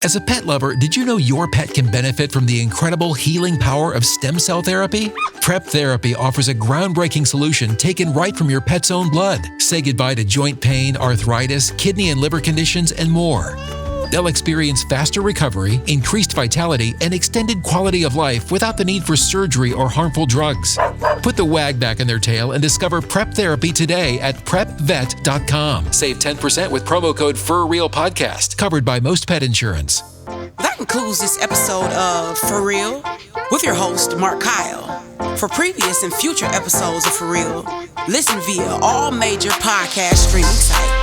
As a pet lover, did you know your pet can benefit from the incredible healing power of stem cell therapy? Prep Therapy offers a groundbreaking solution taken right from your pet's own blood. Say goodbye to joint pain, arthritis, kidney and liver conditions, and more. They'll experience faster recovery, increased vitality, and extended quality of life without the need for surgery or harmful drugs. Put the wag back in their tail and discover Prep Therapy today at prepvet.com. Save 10% with promo code FurRealPodcast, covered by most pet insurance. That concludes this episode of For Real with your host, Mark Kyle. For previous and future episodes of For Real, listen via all major podcast streaming sites.